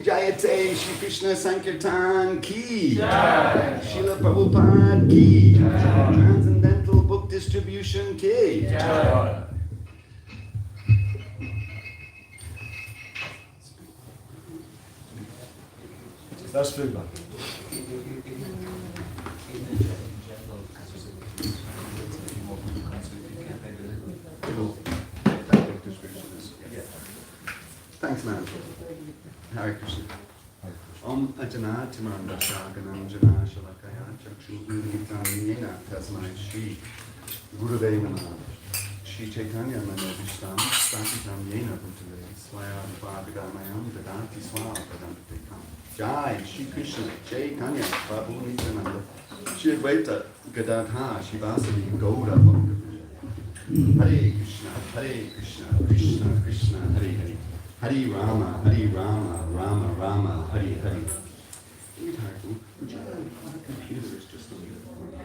Vijayate Shri Krishna Sankirtan Ki Jai. Srila Prabhupada Ki Jai. Transcendental Book Distribution Ki Jai. That's feedback. Thanks, man. Hare Krishna. Om Ajana Timanda Shaganam Jana Shalakaya Chakshu Yena Tasmai Shri Gurudeva Namaha Shri Chaitanya Manavishtam Sakitam Yena Bhutale Swaya Bhagamayam Vedanti Swaya Vedanti Kam Jai Shri Krishna Chaitanya Prabhu Nityananda Shri Advaita Gadadha Shivasadi Gaura Bhakta Hare Krishna Krishna Krishna Hare Hare Hare Rama, Rama Rama, Hare Hare. Would you my computer is just a little bit.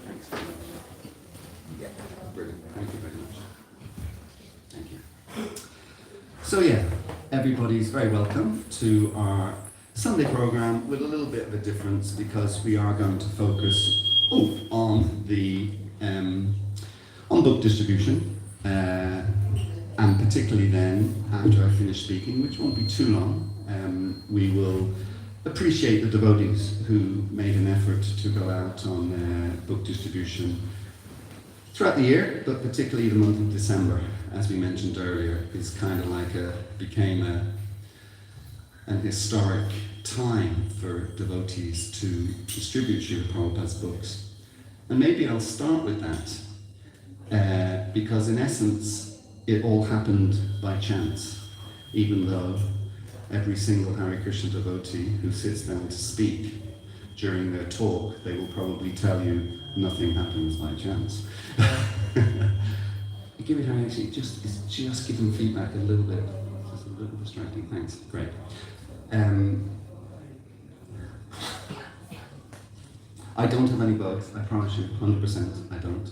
Thanks. Yeah, brilliant. Thank you very much. Thank you. So yeah, everybody's very welcome to our Sunday program with a little bit of a difference because we are going to focus on the on book distribution. And particularly then, after I finish speaking, which won't be too long, we will appreciate the devotees who made an effort to go out on book distribution throughout the year, but particularly the month of December, as we mentioned earlier, is kind of like became an historic time for devotees to distribute Srila Prabhupada's books. And maybe I'll start with that, because in essence, it all happened by chance, even though every single Hare Krishna devotee who sits down to speak during their talk, they will probably tell you nothing happens by chance. Give it actually, just give them feedback a little bit. Just a little distracting. Thanks. Great. I don't have any bugs, I promise you, 100% I don't.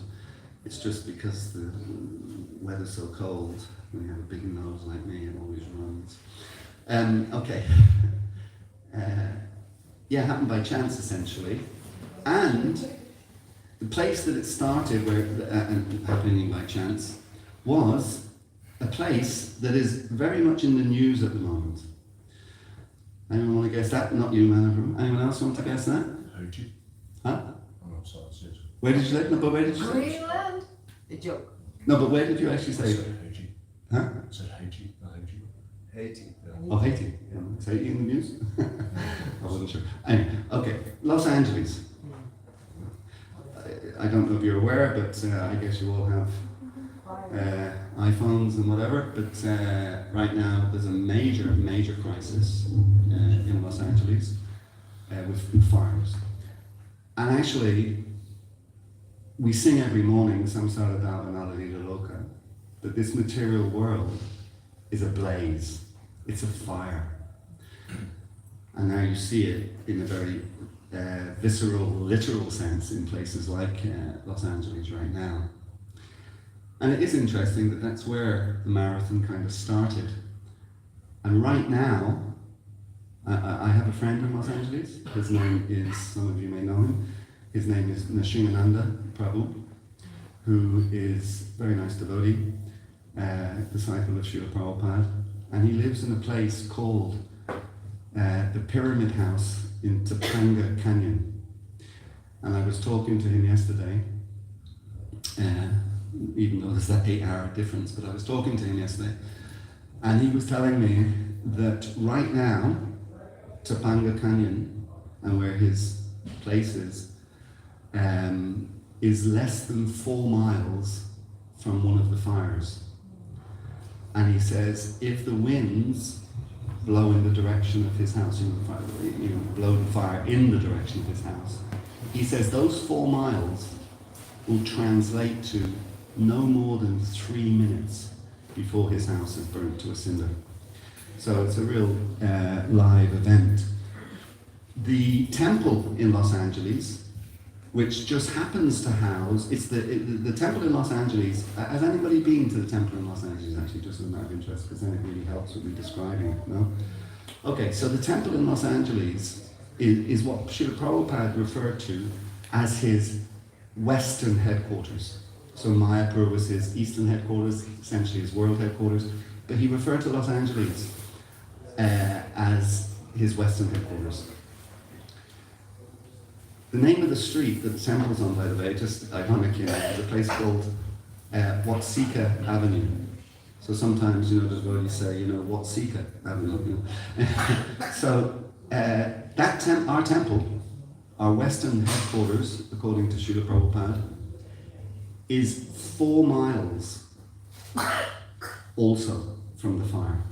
It's just because the weather's so cold, when you have a big nose like me, it always runs. Okay. Yeah, it happened by chance essentially. And the place that it started, happening by chance, was a place that is very much in the news at the moment. Anyone want to guess that? Not you, man. Anyone else want to guess that? Hoji. Huh? I'm not sorry, it's it. Where did you live? No, but where did you say? Greenland? A joke. No, but where did you actually I say? said Hoji. Huh? I said Hoji, not Hoji. Haiti. Yeah. Oh, Haiti. Yeah. Is Haiti in the news? I wasn't sure. Anyway, okay. Los Angeles. I don't know if you're aware, but I guess you all have iPhones and whatever. But right now, there's a major crisis in Los Angeles with fires. And actually, we sing every morning Samsara Davanala Lila Loka, that this material world is ablaze. It's a fire. And now you see it in a very visceral, literal sense in places like Los Angeles right now. And it is interesting that that's where the marathon kind of started. And right now, I have a friend in Los Angeles. His name is, some of you may know him, his name is Nashimananda Prabhu, who is a very nice devotee, disciple of Srila Prabhupada, and he lives in a place called the Pyramid House in Topanga Canyon. And I was talking to him yesterday, even though there's that 8-hour difference, but I was talking to him yesterday, and he was telling me that right now, Topanga Canyon, and where his place is less than 4 miles from one of the fires. And he says, if the winds blow in the direction of his house, blow the fire in the direction of his house, he says those 4 miles will translate to no more than 3 minutes before his house is burnt to a cinder. So it's a real live event. The temple in Los Angeles, which just happens to house, it's the temple in Los Angeles. Has anybody been to the temple in Los Angeles, actually, just as a matter of interest, because then it really helps with me describing it, no? Okay, so the temple in Los Angeles is what Srila Prabhupada referred to as his Western headquarters. So Mayapur was his Eastern headquarters, essentially his world headquarters, but he referred to Los Angeles as his Western headquarters. The name of the street that the temple's on, by the way, just ironic, is a place called Watsika Avenue. So sometimes, devotees say, Watsika Avenue. So our temple, our Western headquarters, according to Srila Prabhupada, is 4 miles also from the fire.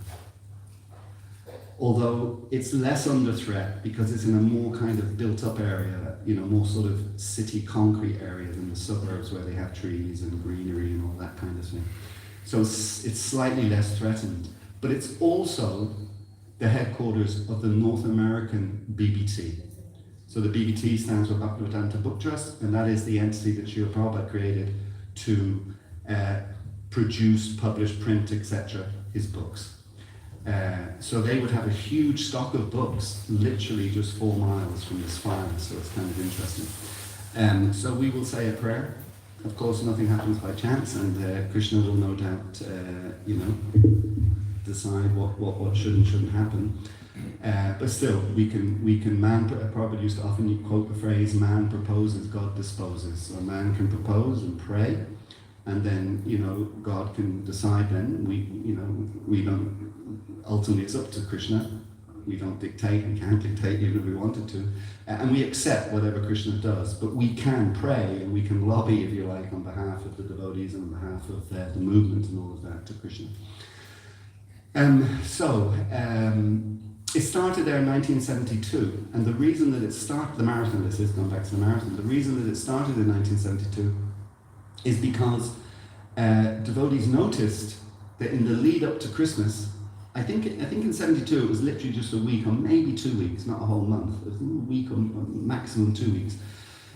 Although it's less under threat because it's in a more kind of built-up area, more sort of city concrete area than the suburbs where they have trees and greenery and all that kind of thing. So it's slightly less threatened. But it's also the headquarters of the North American BBT. So the BBT stands for Bhaktivedanta Book Trust, and that is the entity that Srila Prabhupada created to produce, publish, print, etc., his books. So they would have a huge stock of books, literally just 4 miles from this fire, so it's kind of interesting. So we will say a prayer. Of course, nothing happens by chance, and Krishna will no doubt, decide what should and shouldn't happen. But still, Prabhupada used to often quote the phrase, man proposes, God disposes. So a man can propose and pray, and then, God can decide then. We don't, ultimately it's up to Krishna. We don't dictate, we can't dictate even if we wanted to. And we accept whatever Krishna does, but we can pray and we can lobby, if you like, on behalf of the devotees and on behalf of the movement and all of that to Krishna. It started there in 1972, and the reason that it started, the marathon, this is going back to the marathon, the reason that it started in 1972 is because devotees noticed that in the lead up to Christmas, I think in 72 it was literally just a week or maybe 2 weeks, not a whole month, it was a week or maximum 2 weeks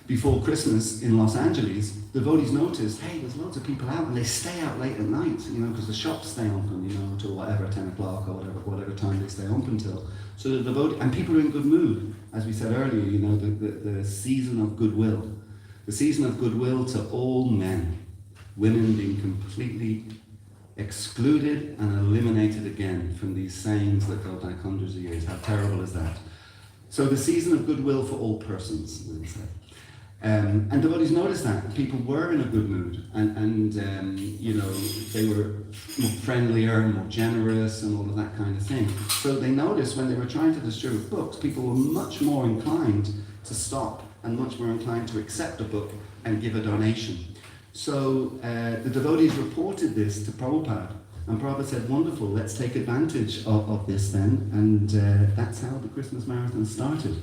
before Christmas in Los Angeles. Devotees noticed, hey, there's loads of people out and they stay out late at night, because the shops stay open, until whatever, 10 o'clock or whatever time they stay open till. So the devotees, and people are in good mood, as we said earlier, the season of goodwill. The season of goodwill to all men, women being completely excluded and eliminated again from these sayings that go back hundreds of years. How terrible is that? So the season of goodwill for all persons, we say. And devotees noticed that people were in a good mood, and they were more friendlier and more generous and all of that kind of thing. So they noticed when they were trying to distribute books, people were much more inclined to stop and much more inclined to accept a book and give a donation. So the devotees reported this to Prabhupada, and Prabhupada said, wonderful, let's take advantage of this then, and that's how the Christmas Marathon started.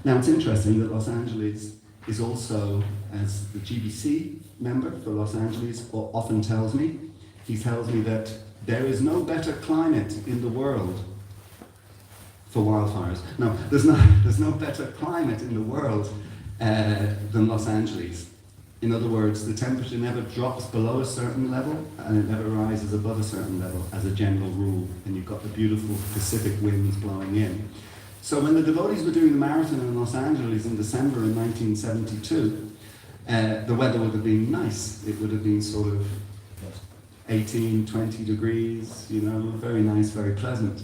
Now it's interesting that Los Angeles is also, as the GBC member for Los Angeles often tells me, he tells me that there is no better climate in the world for wildfires. No, there's no better climate in the world than Los Angeles. In other words, the temperature never drops below a certain level and it never rises above a certain level as a general rule, and you've got the beautiful Pacific winds blowing in. So when the devotees were doing the marathon in Los Angeles in December in 1972, the weather would have been nice. It would have been sort of 18, 20 degrees, very nice, very pleasant.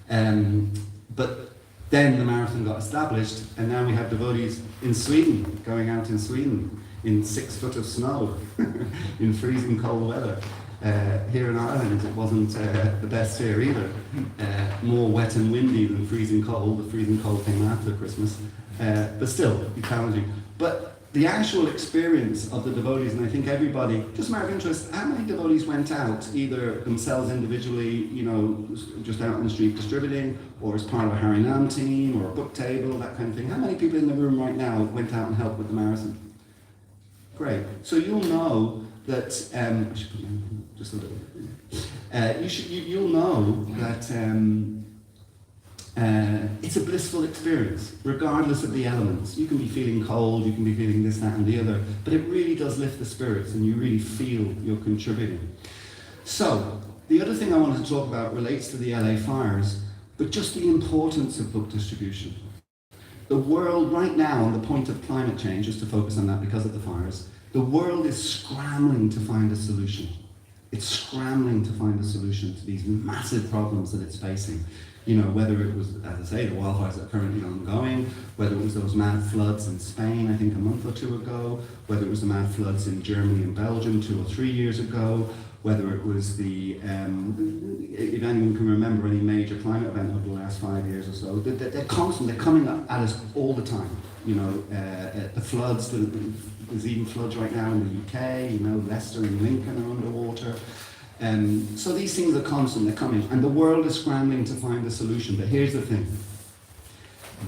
But then the marathon got established, and now we have devotees in Sweden, going out in Sweden, in 6 foot of snow, in freezing cold weather. Here in Ireland it wasn't the best here either. More wet and windy than freezing cold. The freezing cold came after Christmas. But still, challenging. But the actual experience of the devotees, and I think everybody, just a matter of interest, how many devotees went out, either themselves individually, just out on the street distributing, or as part of a Harinam team, or a book table, that kind of thing? How many people in the room right now went out and helped with the marathon? Great. So you'll know that, I should put just a little bit. You'll know that it's a blissful experience, regardless of the elements. You can be feeling cold, you can be feeling this, that, and the other, but it really does lift the spirits, and you really feel you're contributing. So, the other thing I wanted to talk about relates to the LA fires, but just the importance of book distribution. The world right now, on the point of climate change, just to focus on that because of the fires, the world is scrambling to find a solution. It's scrambling to find a solution to these massive problems that it's facing. Whether it was, as I say, the wildfires that are currently ongoing, whether it was those mad floods in Spain, I think a month or two ago, whether it was the mad floods in Germany and Belgium 2 or 3 years ago, whether it was the, if anyone can remember any major climate event over the last 5 years or so, they're constantly coming at us all the time. The floods, there's even floods right now in the UK, Leicester and Lincoln are underwater. So these things are constant, they're coming, and the world is scrambling to find a solution. But here's the thing.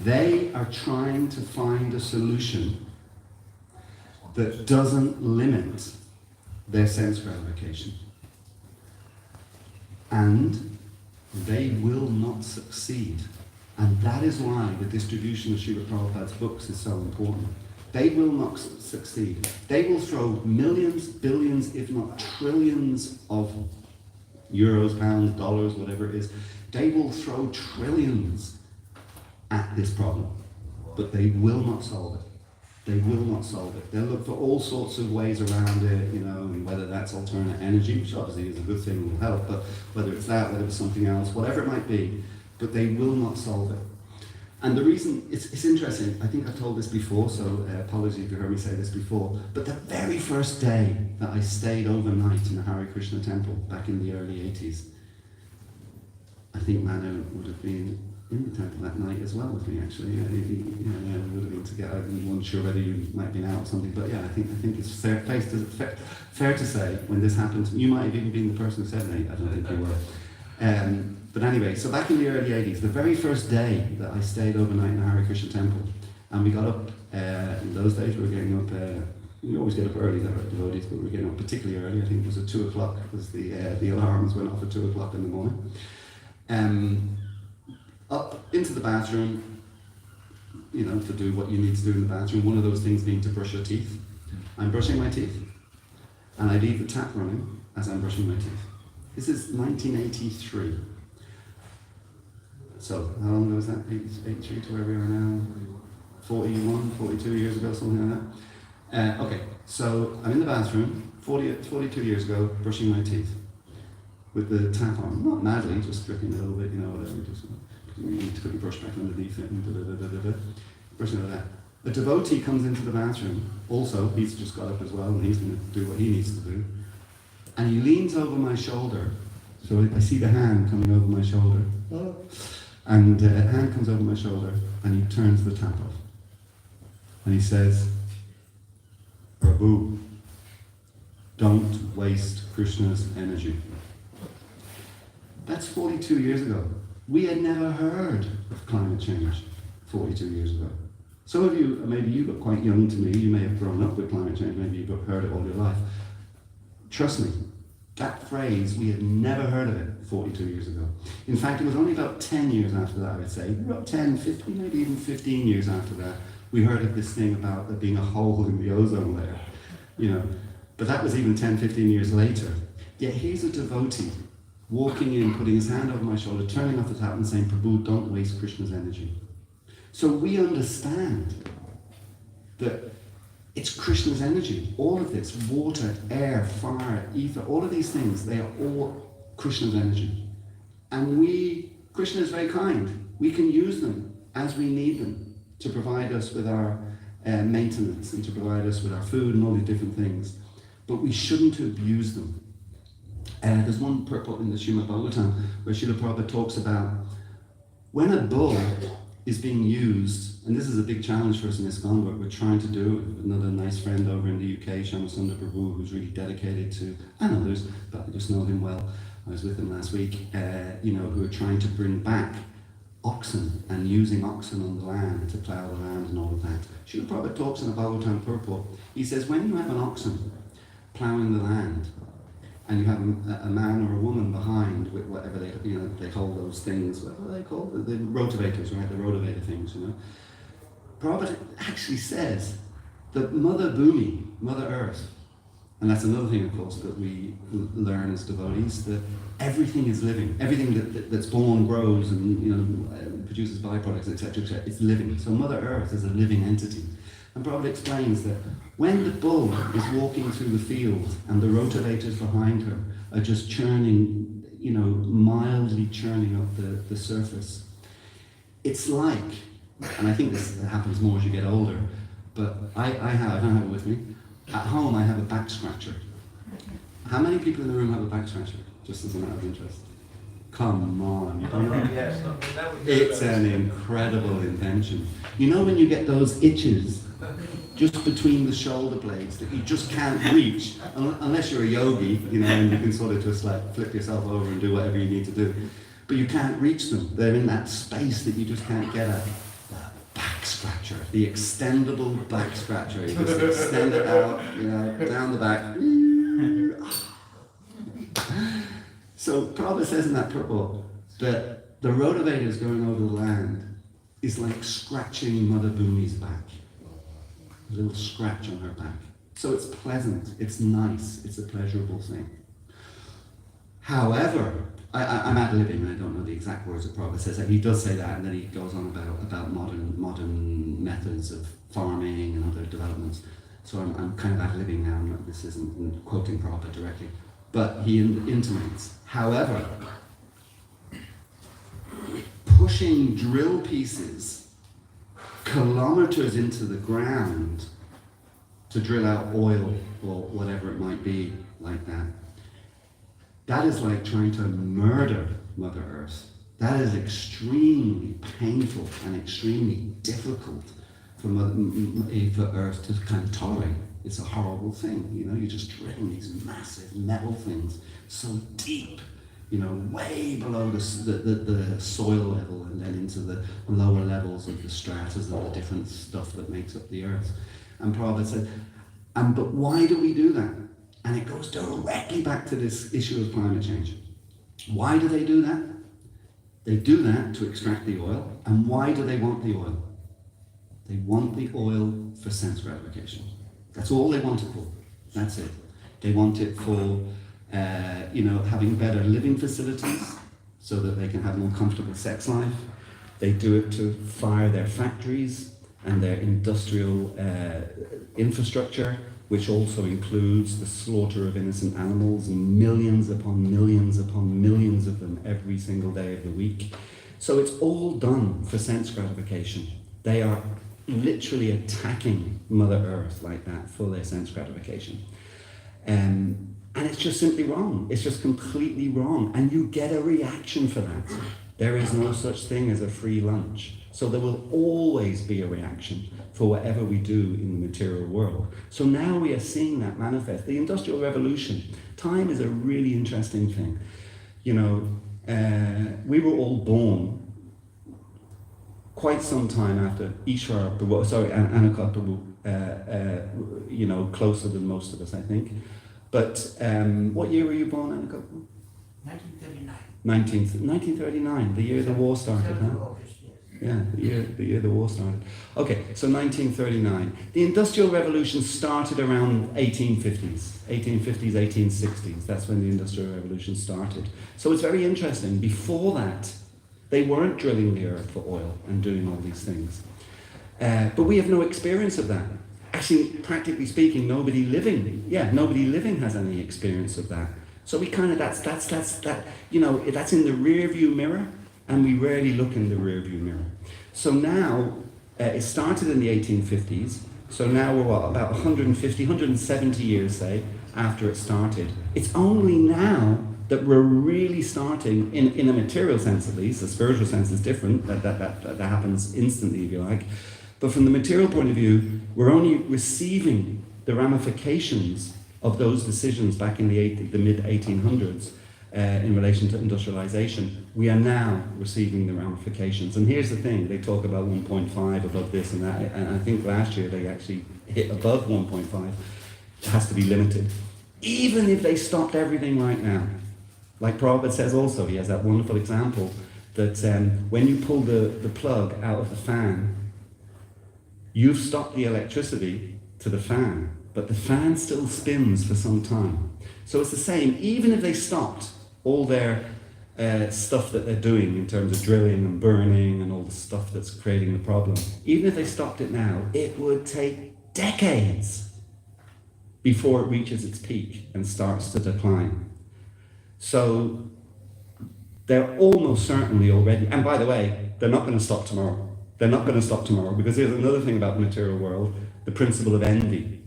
They are trying to find a solution that doesn't limit their sense gratification. And they will not succeed. And that is why the distribution of Srila Prabhupada's books is so important. They will not succeed. They will throw millions, billions, if not trillions of euros, pounds, dollars, whatever it is. They will throw trillions at this problem, but they will not solve it. They will not solve it. They'll look for all sorts of ways around it, whether that's alternate energy, which obviously is a good thing and will help, but whether it's that, whether it's something else, whatever it might be, but they will not solve it. And the reason, it's interesting, I think I've told this before, so apologies if you heard me say this before, but the very first day that I stayed overnight in a Hare Krishna temple back in the early 80s, I think Manu would have been in the temple that night as well with me, actually. We would have been together. I wasn't sure whether you might have been out or something, but yeah, I think it's fair to say when this happened, you might have even been the person who said it, I don't think you were. But anyway, so back in the early 80s, the very first day that I stayed overnight in the Hare Krishna temple, and we got up, in those days we were getting up, we always get up early, the devotees, but we were getting up particularly early. I think it was at 2 o'clock, because the alarms went off at 2 o'clock in the morning. Up into the bathroom, you know, to do what you need to do in the bathroom, one of those things being to brush your teeth. I'm brushing my teeth, and I leave the tap running as I'm brushing my teeth. This is 1983. So, how long ago was that? 83 to where we are now? 41, 42 years ago, something like that. Okay, so I'm in the bathroom, 42 years ago, brushing my teeth with the tap on. Not madly, just dripping a little bit, you know, whatever. Just, you need to put your brush back underneath it and brushing like that. A devotee comes into the bathroom, also, he's just got up as well, and he's going to do what he needs to do. And he leans over my shoulder, so I see the hand coming over my shoulder. And a hand comes over my shoulder, and he turns the tap off. And he says, Prabhu, don't waste Krishna's energy. That's 42 years ago. We had never heard of climate change 42 years ago. Some of you, maybe you got quite young to me, you may have grown up with climate change, maybe you've heard it all your life. Trust me, that phrase, we had never heard of it 42 years ago. In fact, it was only about 10 years after that, I would say, about 10, 15, maybe even 15 years after that, we heard of this thing about there being a hole in the ozone layer, you know. But that was even 10, 15 years later. Yet here's a devotee walking in, putting his hand over my shoulder, turning off the tap and saying, Prabhu, don't waste Krishna's energy. So we understand that it's Krishna's energy. All of this, water, air, fire, ether, all of these things, they are all Krishna's energy. And Krishna is very kind. We can use them as we need them to provide us with our maintenance and to provide us with our food and all these different things. But we shouldn't abuse them. There's one purport in the Srimad Bhagavatam where Srila Prabhupada talks about when a bull is being used, and this is a big challenge for us in ISKCON, but we're trying to do it with another nice friend over in the UK, Shamasundar Prabhu, who's really dedicated to, and others, but I just know him well. I was with him last week, who are trying to bring back oxen and using oxen on the land to plough the land and all of that. Srila Prabhupada talks in a Bhagavatam purport. He says, when you have an oxen ploughing the land, and you have a man or a woman behind with whatever they hold those things, what are they called? The rotavators, right? The rotovator things, you know. Prabhupada actually says that Mother Bhumi, Mother Earth, and that's another thing, of course, that we learn as devotees, that everything is living. Everything that's born grows and produces byproducts, etc., etc. It's living. So Mother Earth is a living entity. And Prabhupada explains that when the bull is walking through the field and the rotavators behind her are just churning, mildly churning up the surface, it's like, and I think this happens more as you get older, but I don't have it with me. At home I have a back scratcher. How many people in the room have a back scratcher? Just as a matter of interest. Come on, you don't know? Yes, It's an incredible invention. You know when you get those itches just between the shoulder blades that you just can't reach, unless you're a yogi, and you can sort of just like flip yourself over and do whatever you need to do. But you can't reach them. They're in that space that you just can't get at. The back scratcher, the extendable back scratcher. You just extend it out, down the back. So Prabhupada says in that purport that the rotavators going over the land is like scratching Mother Bhumi's back. A little scratch on her back. So it's pleasant, it's nice, it's a pleasurable thing. However, I'm ad-libbing, I don't know the exact words that Prabhupada says. He does say that, and then he goes on about modern methods of farming and other developments. So I'm kind of ad-libbing now, this isn't quoting Prabhupada directly. But he intimates, however, pushing drill pieces kilometers into the ground to drill out oil or whatever it might be like that, that is like trying to murder Mother Earth. That is extremely painful and extremely difficult for Earth to kind of tolerate. It's a horrible thing, you're just drilling these massive metal things so deep way below the soil level and then into the lower levels of the stratas of the different stuff that makes up the earth. And Prabhupada said, but why do we do that? And it goes directly back to this issue of climate change. Why do they do that? They do that to extract the oil. And why do they want the oil? They want the oil for sense gratification. That's all they want it for. That's it. They want it for having better living facilities so that they can have more comfortable sex life. They do it to fire their factories and their industrial infrastructure, which also includes the slaughter of innocent animals, and millions upon millions upon millions of them every single day of the week. So it's all done for sense gratification. They are literally attacking Mother Earth like that for their sense gratification. And it's just simply wrong. It's just completely wrong. And you get a reaction for that. There is no such thing as a free lunch. So there will always be a reaction for whatever we do in the material world. So now we are seeing that manifest. The Industrial Revolution, time is a really interesting thing. We were all born quite some time after Ishvara Prabhu, Anakat Prabhu, closer than most of us, I think. But what year were you born, Anakat? 1939. 1939, the year the war started, huh? August, yes. Yeah, the year the war started. Okay, so 1939. The Industrial Revolution started around 1850s, 1860s. That's when the Industrial Revolution started. So it's very interesting. Before that, they weren't drilling the earth for oil and doing all these things. But we have no experience of that. Actually, practically speaking, nobody living has any experience of that. So we kind of, that's in the rear view mirror, and we rarely look in the rear view mirror. So now, it started in the 1850s, so now we're about 150, 170 years, say, after it started. It's only now that we're really starting, in a material sense at least, the spiritual sense is different, that happens instantly, if you like. But from the material point of view, we're only receiving the ramifications of those decisions back in the mid-1800s in relation to industrialization. We are now receiving the ramifications. And here's the thing, they talk about 1.5 above this and that, and I think last year they actually hit above 1.5. It has to be limited. Even if they stopped everything right now, like Prabhupada says also, he has that wonderful example that when you pull the plug out of the fan, you've stopped the electricity to the fan, but the fan still spins for some time. So it's the same, even if they stopped all their stuff that they're doing in terms of drilling and burning and all the stuff that's creating the problem, even if they stopped it now, it would take decades before it reaches its peak and starts to decline. So they're almost certainly already, and by the way, they're not going to stop tomorrow. They're not going to stop tomorrow, because here's another thing about the material world, the principle of envy.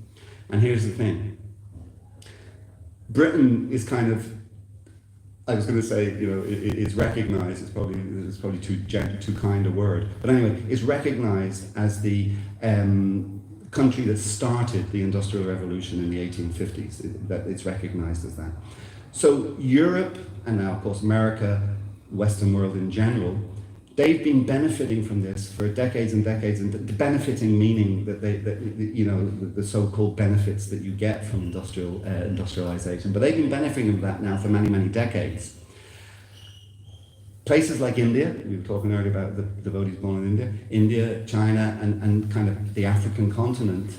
And here's the thing. Britain is kind of, I was going to say, it's recognized, it's probably too kind a word, but anyway, it's recognized as the country that started the Industrial Revolution in the 1850s, that it's recognized as that. So Europe, and now of course America, Western world in general, they've been benefiting from this for decades and decades, and the benefiting meaning that the so-called benefits that you get from industrialization. But they've been benefiting from that now for many, many decades. Places like India, we were talking earlier about the devotees born in India, China, and kind of the African continent,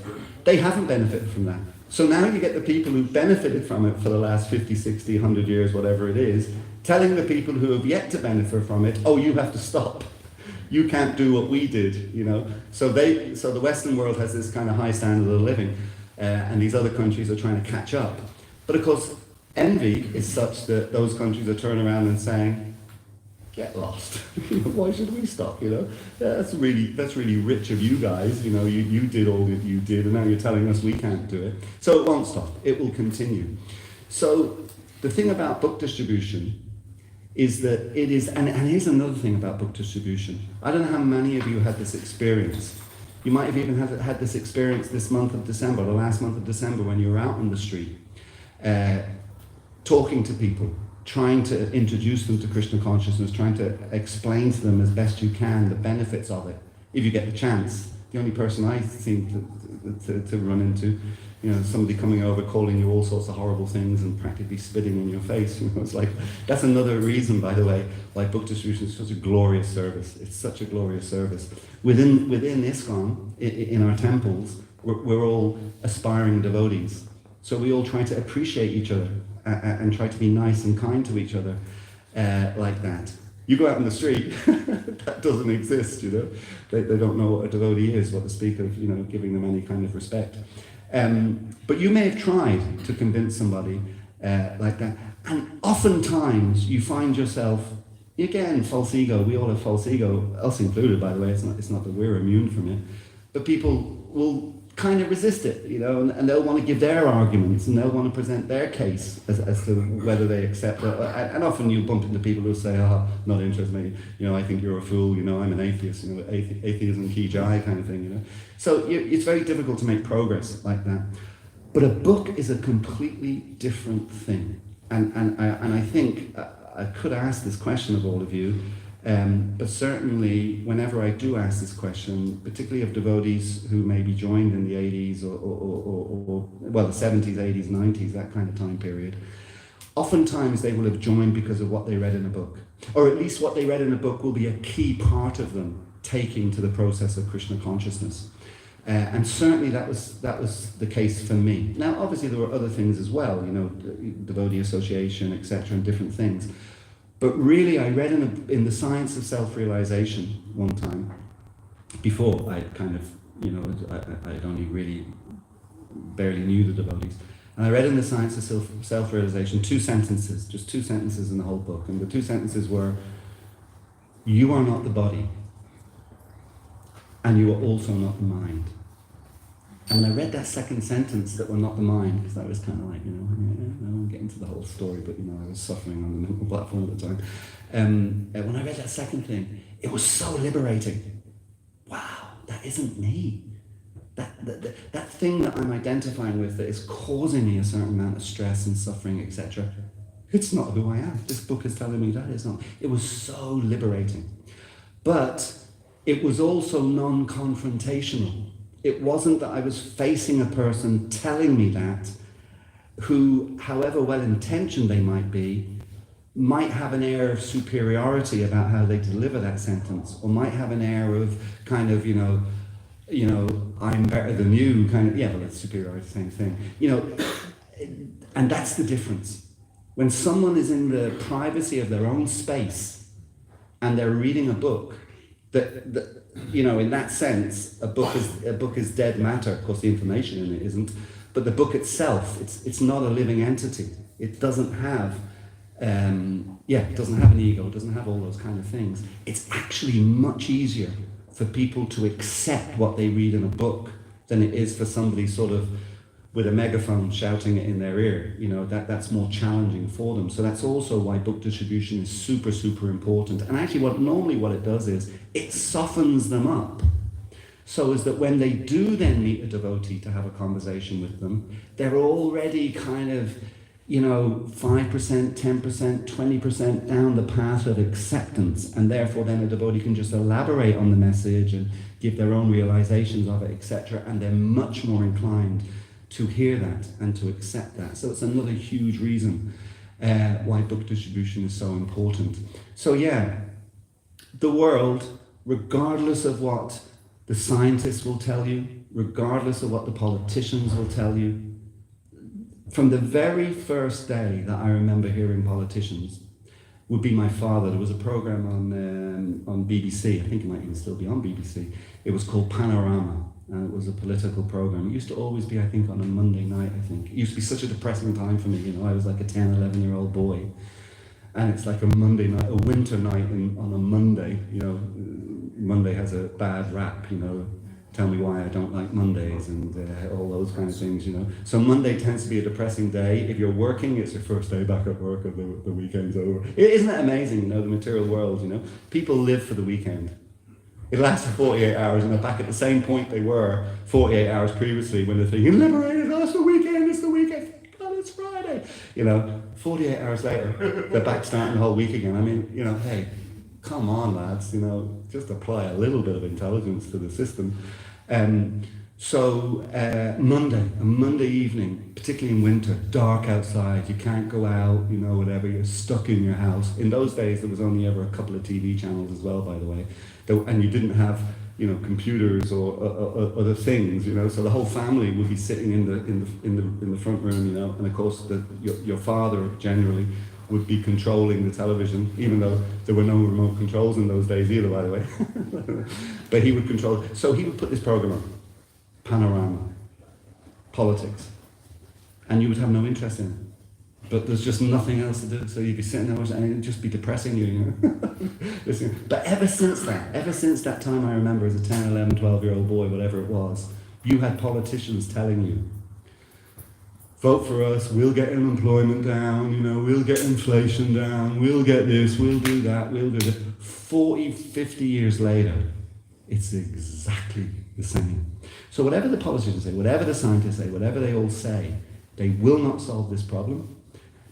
they haven't benefited from that. So now you get the people who've benefited from it for the last 50, 60, 100 years, whatever it is, telling the people who have yet to benefit from it, oh, you have to stop. You can't do what we did, So the Western world has this kind of high standard of living, and these other countries are trying to catch up. But of course, envy is such that those countries are turning around and saying, get lost. Why should we stop? That's really rich of you guys. You did all that you did, and now you're telling us we can't do it. So it won't stop. It will continue. So the thing about book distribution is that it is, and here's another thing about book distribution. I don't know how many of you had this experience. You might have even had this experience this month of December, the last month of December, when you were out on the street, talking to people, trying to introduce them to Krishna consciousness, trying to explain to them as best you can the benefits of it, if you get the chance. The only person I seem to run into, somebody coming over calling you all sorts of horrible things and practically spitting in your face. It's like, that's another reason, by the way, why book distribution is such a glorious service. It's such a glorious service. Within ISKCON, in our temples, we're all aspiring devotees. So we all try to appreciate each other and try to be nice and kind to each other like that. You go out in the street, that doesn't exist, They don't know what a devotee is, what to speak of, giving them any kind of respect. But you may have tried to convince somebody like that. And oftentimes you find yourself, again, false ego, we all have false ego, us included, by the way, it's not that we're immune from it, but people will kind of resist it, and they'll want to give their arguments and they'll want to present their case as to whether they accept it. And often you bump into people who say, not interested in me, I think you're a fool, I'm an atheist, atheism ki jai kind of thing, So it's very difficult to make progress like that. But a book is a completely different thing. And I think I could ask this question of all of you, but certainly whenever I do ask this question, particularly of devotees who maybe joined in the 80s or the 70s, 80s, 90s, that kind of time period, oftentimes they will have joined because of what they read in a book. Or at least what they read in a book will be a key part of them taking to the process of Krishna consciousness. And certainly that was the case for me. Now, obviously there were other things as well, devotee association, etc., and different things. But really, I read in the Science of Self-Realization one time, before I kind of, I'd only really barely knew the devotees. And I read in the Science of Self-Realization just two sentences in the whole book. And the two sentences were, you are not the body, and you are also not the mind. And when I read that second sentence, that we're not the mind, because that was kind of like, I won't get into the whole story, but I was suffering on the mental platform at the time. When I read that second thing, it was so liberating. Wow, that isn't me. That thing that I'm identifying with that is causing me a certain amount of stress and suffering, etc. It's not who I am. This book is telling me that is not. It was so liberating. But it was also non-confrontational. It wasn't that I was facing a person telling me that, who, however well-intentioned they might be, might have an air of superiority about how they deliver that sentence, or might have an air of kind of, I'm better than you, kind of, well, that's superiority, same thing. And that's the difference. When someone is in the privacy of their own space and they're reading a book, that in that sense, a book is dead matter. Of course, the information in it isn't, but the book itself, it's not a living entity. It doesn't have, it doesn't have an ego. It doesn't have all those kind of things. It's actually much easier for people to accept what they read in a book than it is for somebody sort of with a megaphone shouting it in their ear. That's more challenging for them. So that's also why book distribution is super, super important. And actually what it does is it softens them up so as that when they do then meet a devotee to have a conversation with them, they're already kind of, 5%, 10%, 20% down the path of acceptance, and therefore then a devotee can just elaborate on the message and give their own realizations of it, etc., and they're much more inclined to hear that and to accept that. So it's another huge reason why book distribution is so important. So the world, regardless of what the scientists will tell you, regardless of what the politicians will tell you, from the very first day that I remember hearing politicians would be my father. There was a program on BBC, I think it might even still be on BBC. It was called Panorama. And it was a political program. It used to always be, I think, on a Monday night, I think. It used to be such a depressing time for me, I was like a 10, 11-year-old boy. And it's like a Monday night, a winter night on a Monday, Monday has a bad rap, tell me why I don't like Mondays and all those kind of things, So Monday tends to be a depressing day. If you're working, it's your first day back at work and the weekend's over. Isn't that amazing, the material world, People live for the weekend. It lasts 48 hours and they're back at the same point they were 48 hours previously when they're thinking, liberated, it's the weekend, thank God it's Friday. 48 hours later, they're back starting the whole week again. I mean, you know, hey, come on, lads, you know, just apply a little bit of intelligence to the system. A Monday evening, particularly in winter, dark outside, you can't go out, you know, whatever, you're stuck in your house. In those days, there was only ever a couple of TV channels as well, by the way, and you didn't have, you know, computers or other things, you know, so the whole family would be sitting in the front room, you know, and of course your father generally would be controlling the television, even though there were no remote controls in those days either, by the way. But he would control. So he would put this program on, Panorama, politics, and you would have no interest in it. But there's just nothing else to do, so you'd be sitting there and it'd just be depressing you, you know. But ever since that time, I remember as a 10, 11, 12-year-old boy, whatever it was, you had politicians telling you, vote for us, we'll get unemployment down, you know, we'll get inflation down, we'll get this, we'll do that, we'll do this. 40, 50 years later, it's exactly the same. So whatever the politicians say, whatever the scientists say, whatever they all say, they will not solve this problem.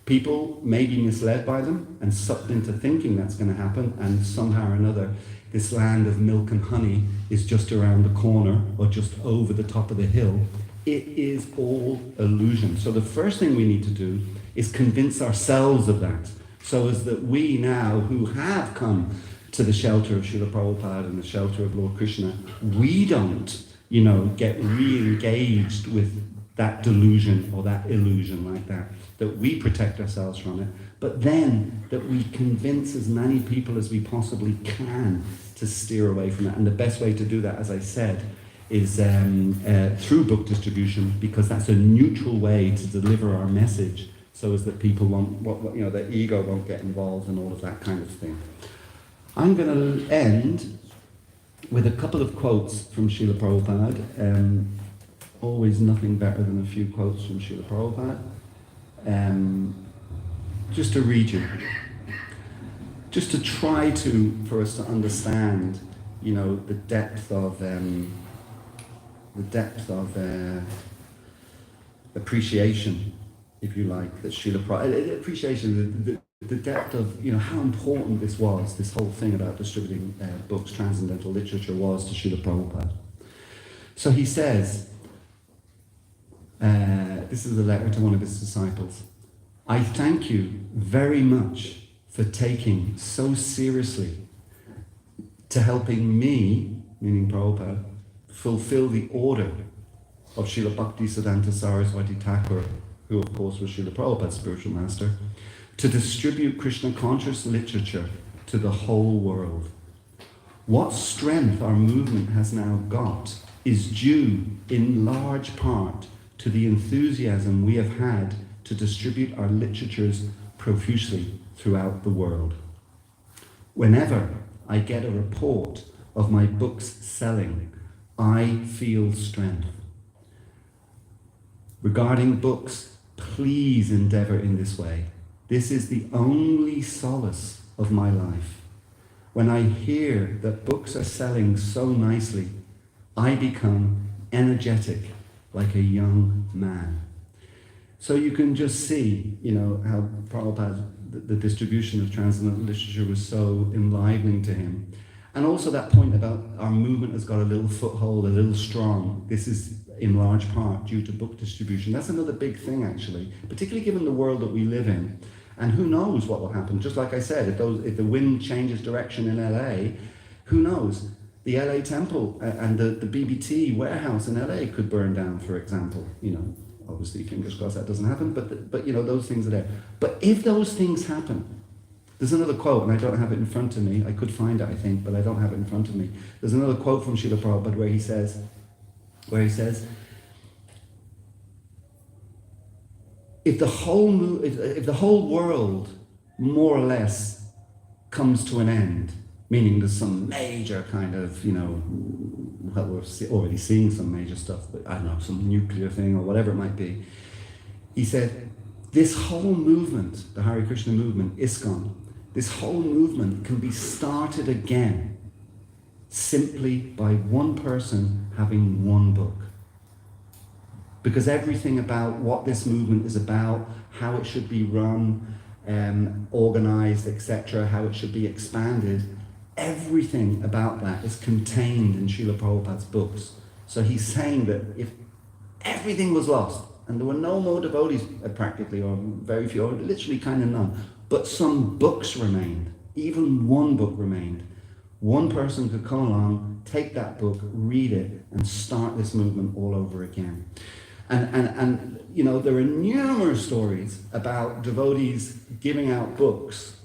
People may be misled by them and sucked into thinking that's going to happen, and somehow or another, this land of milk and honey is just around the corner or just over the top of the hill. It is all illusion. So the first thing we need to do is convince ourselves of that, so as that we now, who have come to the shelter of Srila Prabhupada and the shelter of Lord Krishna, we don't, you know, get re-engaged with that delusion or that illusion like that we protect ourselves from it, but then that we convince as many people as we possibly can to steer away from it. And the best way to do that, as I said, is through book distribution, because that's a neutral way to deliver our message, so as that people won't, you know, their ego won't get involved and all of that kind of thing. I'm going to end with a couple of quotes from Srila Prabhupada. Always nothing better than a few quotes from Srila Prabhupada. Just to read you, just to try to, for us to understand, you know, the depth of appreciation, if you like, that Srila Prabhupada, appreciation, the depth of, you know, how important this was, this whole thing about distributing books, transcendental literature, was to Srila Prabhupada. So he says, this is a letter to one of his disciples. I thank you very much for taking so seriously to helping me, meaning Prabhupada, fulfill the order of Srila Bhaktisiddhanta Saraswati Thakur, who of course was Srila Prabhupada's spiritual master, to distribute Krishna conscious literature to the whole world. What strength our movement has now got is due in large part to the enthusiasm we have had to distribute our literatures profusely throughout the world. Whenever I get a report of my books selling, I feel strength. Regarding books, please endeavor in this way. This is the only solace of my life. When I hear that books are selling so nicely, I become energetic like a young man. So you can just see, you know, how Prabhupada, the distribution of transcendental literature was so enlivening to him. And also that point about our movement has got a little foothold, a little strong. This is in large part due to book distribution. That's another big thing, actually, particularly given the world that we live in. And who knows what will happen? Just like I said, if the wind changes direction in LA, who knows? The LA Temple and the BBT warehouse in LA could burn down, for example. You know, obviously, fingers crossed that doesn't happen, but you know, those things are there. But if those things happen, there's another quote, and I don't have it in front of me. I could find it, I think, but I don't have it in front of me. There's another quote from Srila Prabhupada where he says, if the whole world more or less comes to an end, meaning there's some major kind of, you know, well, we're already seeing some major stuff, but I don't know, some nuclear thing or whatever it might be. He said, this whole movement, the Hare Krishna movement, ISKCON, this whole movement can be started again simply by one person having one book. because everything about what this movement is about, how it should be run, organized, etc., how it should be expanded, everything about that is contained in Srila Prabhupada's books. So he's saying that if everything was lost, and there were no more devotees practically, or very few, or literally kind of none, but some books remained, even one book remained, one person could come along, take that book, read it, and start this movement all over again. And you know, there are numerous stories about devotees giving out books,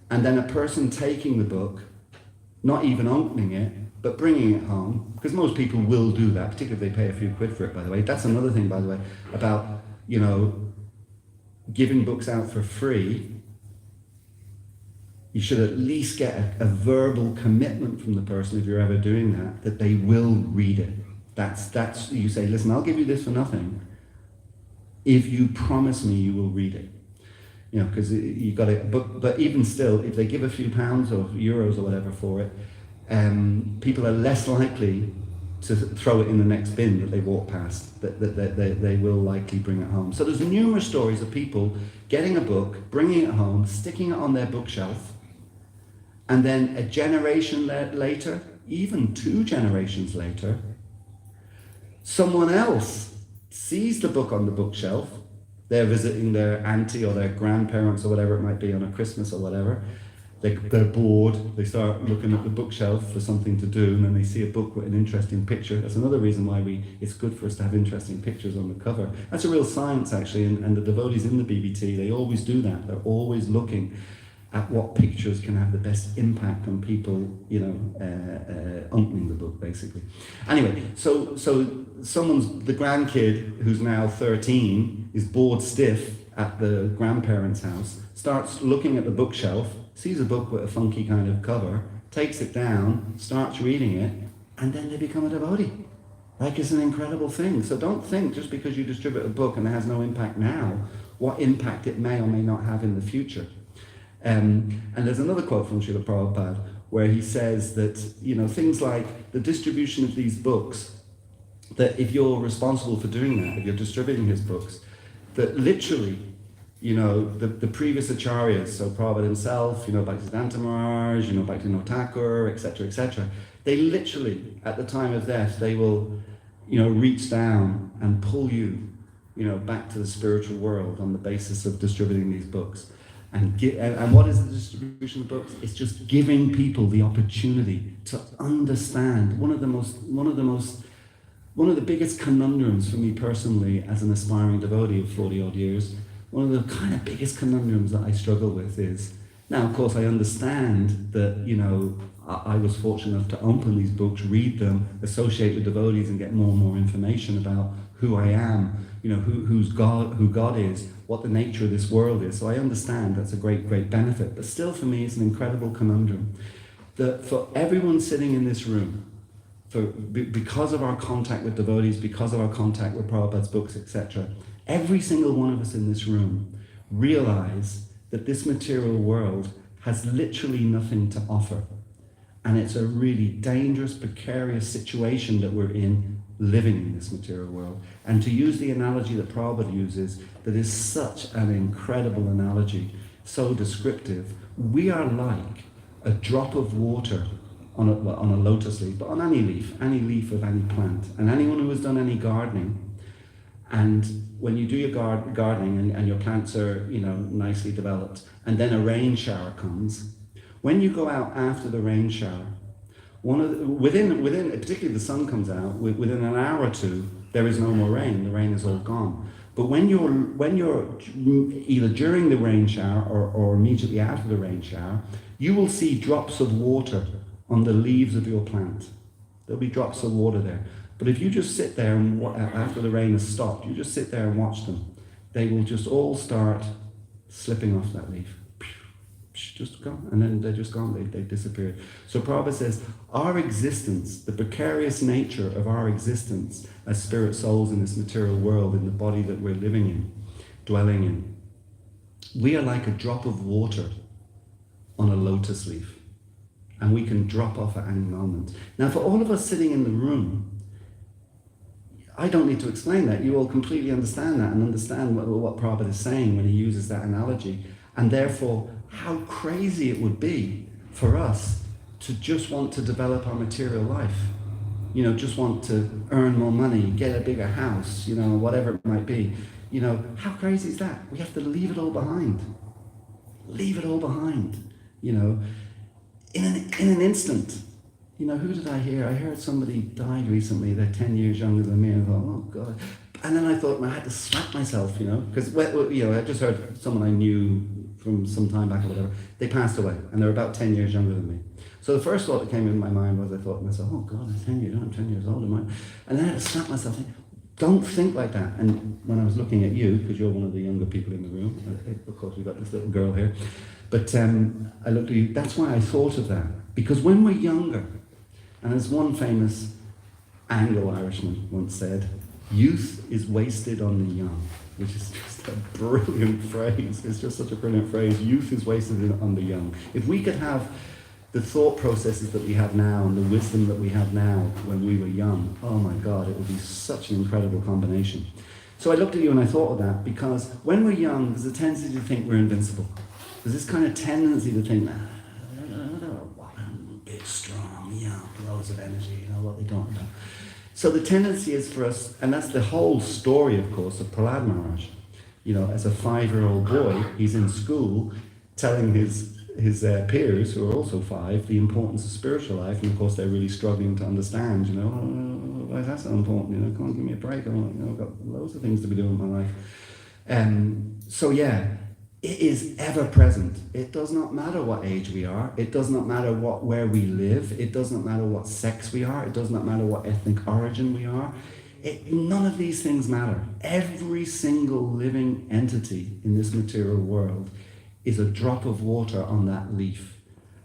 and then a person taking the book, not even opening it, but bringing it home, because most people will do that, particularly if they pay a few quid for it, by the way. That's another thing, by the way, about, you know, giving books out for free. You should at least get a verbal commitment from the person, if you're ever doing that they will read it. That's you say, listen, I'll give you this for nothing if you promise me you will read it. You know, because you got it. But even still, if they give a few pounds or euros or whatever for it, people are less likely to throw it in the next bin that they walk past. That they will likely bring it home. So there's numerous stories of people getting a book, bringing it home, sticking it on their bookshelf, and then a generation later, even 2 generations later, someone else sees the book on the bookshelf. They're visiting their auntie or their grandparents or whatever it might be on a Christmas or whatever. They're bored, they start looking at the bookshelf for something to do, and then they see a book with an interesting picture. That's another reason why it's good for us to have interesting pictures on the cover. That's a real science, actually, and the devotees in the BBT, they always do that. They're always looking at what pictures can have the best impact on people, you know, opening the book, basically. Anyway, so the grandkid who's now 13 is bored stiff at the grandparents' house, starts looking at the bookshelf, sees a book with a funky kind of cover, takes it down, starts reading it, and then they become a devotee. Like, it's an incredible thing. So don't think just because you distribute a book and it has no impact now, what impact it may or may not have in the future. And there's another quote from Srila Prabhupada where he says that, you know, things like the distribution of these books, that if you're responsible for doing that, if you're distributing his books, that literally, you know, the previous acharyas, so Prabhupada himself, you know, Bhaktisiddhanta Maharaj, you know, Bhaktivinoda Thakur, etc., they literally, at the time of death, they will, you know, reach down and pull you, you know, back to the spiritual world on the basis of distributing these books. And what is the distribution of books? It's just giving people the opportunity to understand one of the biggest conundrums for me personally as an aspiring devotee of 40 odd years. One of the kind of biggest conundrums that I struggle with is, now of course I understand that, you know, I was fortunate enough to open these books, read them, associate with devotees and get more and more information about who I am, you know, who God is, what the nature of this world is. So I understand that's a great benefit. But still for me it's an incredible conundrum that for everyone sitting in this room, because of our contact with devotees, because of our contact with Prabhupada's books, etc., every single one of us in this room realize that this material world has literally nothing to offer. And it's a really dangerous, precarious situation that we're in, living in this material world. And to use the analogy that Prabhupada uses, that is such an incredible analogy, so descriptive, we are like a drop of water on a lotus leaf, but on any leaf of any plant. And anyone who has done any gardening, and when you do your gardening and your plants are, you know, nicely developed, and then a rain shower comes, when you go out after the rain shower, within particularly the sun comes out, within an hour or two, there is no more rain. The rain is all gone. But when you're either during the rain shower or immediately after the rain shower, you will see drops of water on the leaves of your plant. There'll be drops of water there. But if you just sit there and after the rain has stopped, you just sit there and watch them, they will just all start slipping off that leaf. Just gone, and then they're just gone, they've disappeared. So Prabhupada says, our existence, the precarious nature of our existence as spirit souls in this material world, in the body that we're living in, dwelling in, we are like a drop of water on a lotus leaf, and we can drop off at any moment. Now for all of us sitting in the room, I don't need to explain that. You all completely understand that and understand what Prabhupada is saying when he uses that analogy. And therefore, how crazy it would be for us to just want to develop our material life. You know, just want to earn more money, get a bigger house, you know, whatever it might be. You know, how crazy is that? We have to leave it all behind. Leave it all behind, you know, in an instant. You know, who did I hear? I heard somebody died recently. They're 10 years younger than me. And I thought, oh, God. And then I thought, I had to slap myself, you know, because, you know, I just heard someone I knew from some time back or whatever. They passed away, and they're about 10 years younger than me. So the first thought that came into my mind was, I thought to myself, oh, God, I'm 10 years old. I'm 10 years old. And then I had to slap myself. Don't think like that. And when I was looking at you, because you're one of the younger people in the room, of course, we've got this little girl here. But I looked at you. That's why I thought of that. Because when we're younger, and as one famous Anglo-Irishman once said, youth is wasted on the young, which is just a brilliant phrase. It's just such a brilliant phrase. Youth is wasted on the young. If we could have the thought processes that we have now and the wisdom that we have now when we were young, oh my God, it would be such an incredible combination. So I looked at you and I thought of that because when we're young, there's a tendency to think we're invincible. There's this kind of tendency to think, big, strong, young, loads of energy, you know, what they don't know. So the tendency is for us, and that's the whole story, of course, of Prahlad Maharaj. You know, as a 5-year-old boy, he's in school telling his peers, who are also 5, the importance of spiritual life, and of course they're really struggling to understand, you know, why is that so important, you know, come on, give me a break, I've got loads of things to be doing in my life. So yeah, it is ever present. It does not matter what age we are, it does not matter where we live, it does not matter what sex we are, it does not matter what ethnic origin we are. None of these things matter. Every single living entity in this material world is a drop of water on that leaf.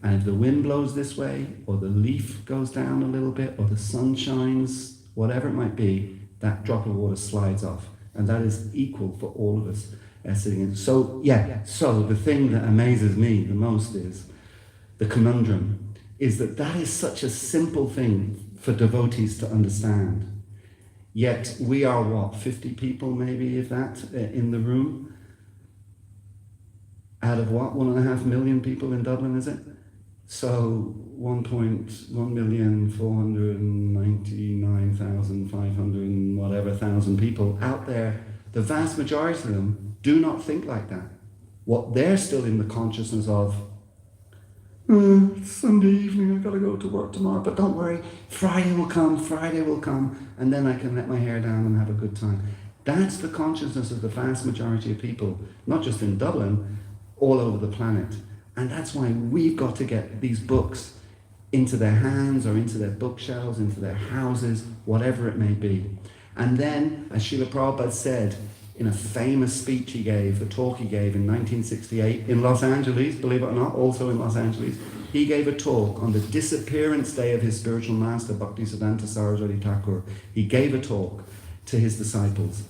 And if the wind blows this way, or the leaf goes down a little bit, or the sun shines, whatever it might be, that drop of water slides off. And that is equal for all of us sitting in. So, so the thing that amazes me the most is, the conundrum, is that is such a simple thing for devotees to understand. Yet we are, 50 people maybe, if that, in the room? Out of 1.5 million people in Dublin, is it? So 1,499,500 whatever thousand people out there, the vast majority of them do not think like that. What they're still in the consciousness of, it's Sunday evening, I've got to go to work tomorrow, but don't worry, Friday will come, and then I can let my hair down and have a good time. That's the consciousness of the vast majority of people, not just in Dublin, all over the planet. And that's why we've got to get these books into their hands or into their bookshelves, into their houses, whatever it may be. And then, as Srila Prabhupada said in a famous speech he gave, a talk he gave in 1968 in Los Angeles, believe it or not, also in Los Angeles, he gave a talk on the disappearance day of his spiritual master, Bhaktisiddhanta Saraswati Thakur. He gave a talk to his disciples.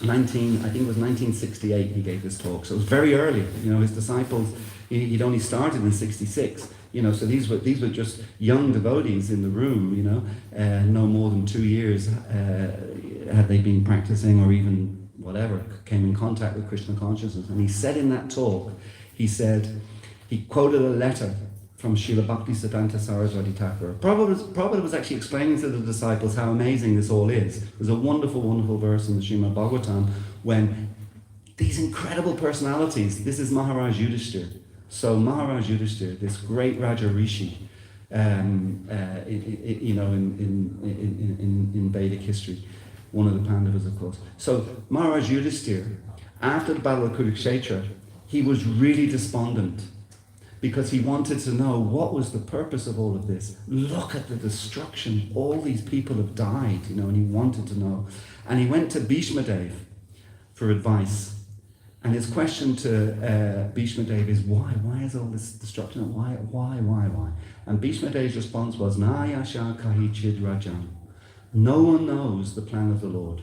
I think it was 1968 he gave this talk, so it was very early. You know, his disciples, he'd only started in 66. You know, so these were just young devotees in the room. You know, no more than 2 years had they been practicing, or even whatever, came in contact with Krishna consciousness. And he said in that talk, he quoted a letter from Srila Bhaktisiddhanta Saraswati Thakur. Prabhupada was actually explaining to the disciples how amazing this all is. There's a wonderful, wonderful verse in the Srimad Bhagavatam when these incredible personalities, this is Maharaj Yudhishthira. So Maharaj Yudhishthira, this great Raja Rishi, in Vedic history, one of the Pandavas, of course. So Maharaj Yudhishthira, after the Battle of Kurukshetra, he was really despondent, because he wanted to know what was the purpose of all of this. Look at the destruction. All these people have died, you know, and he wanted to know. And he went to Bhishma Dev for advice. And his question to Bhishma Dev is, why? Why is all this destruction? Why? And Bhishma Dev's response was, Na yasha kahi chid rajan. No one knows the plan of the Lord.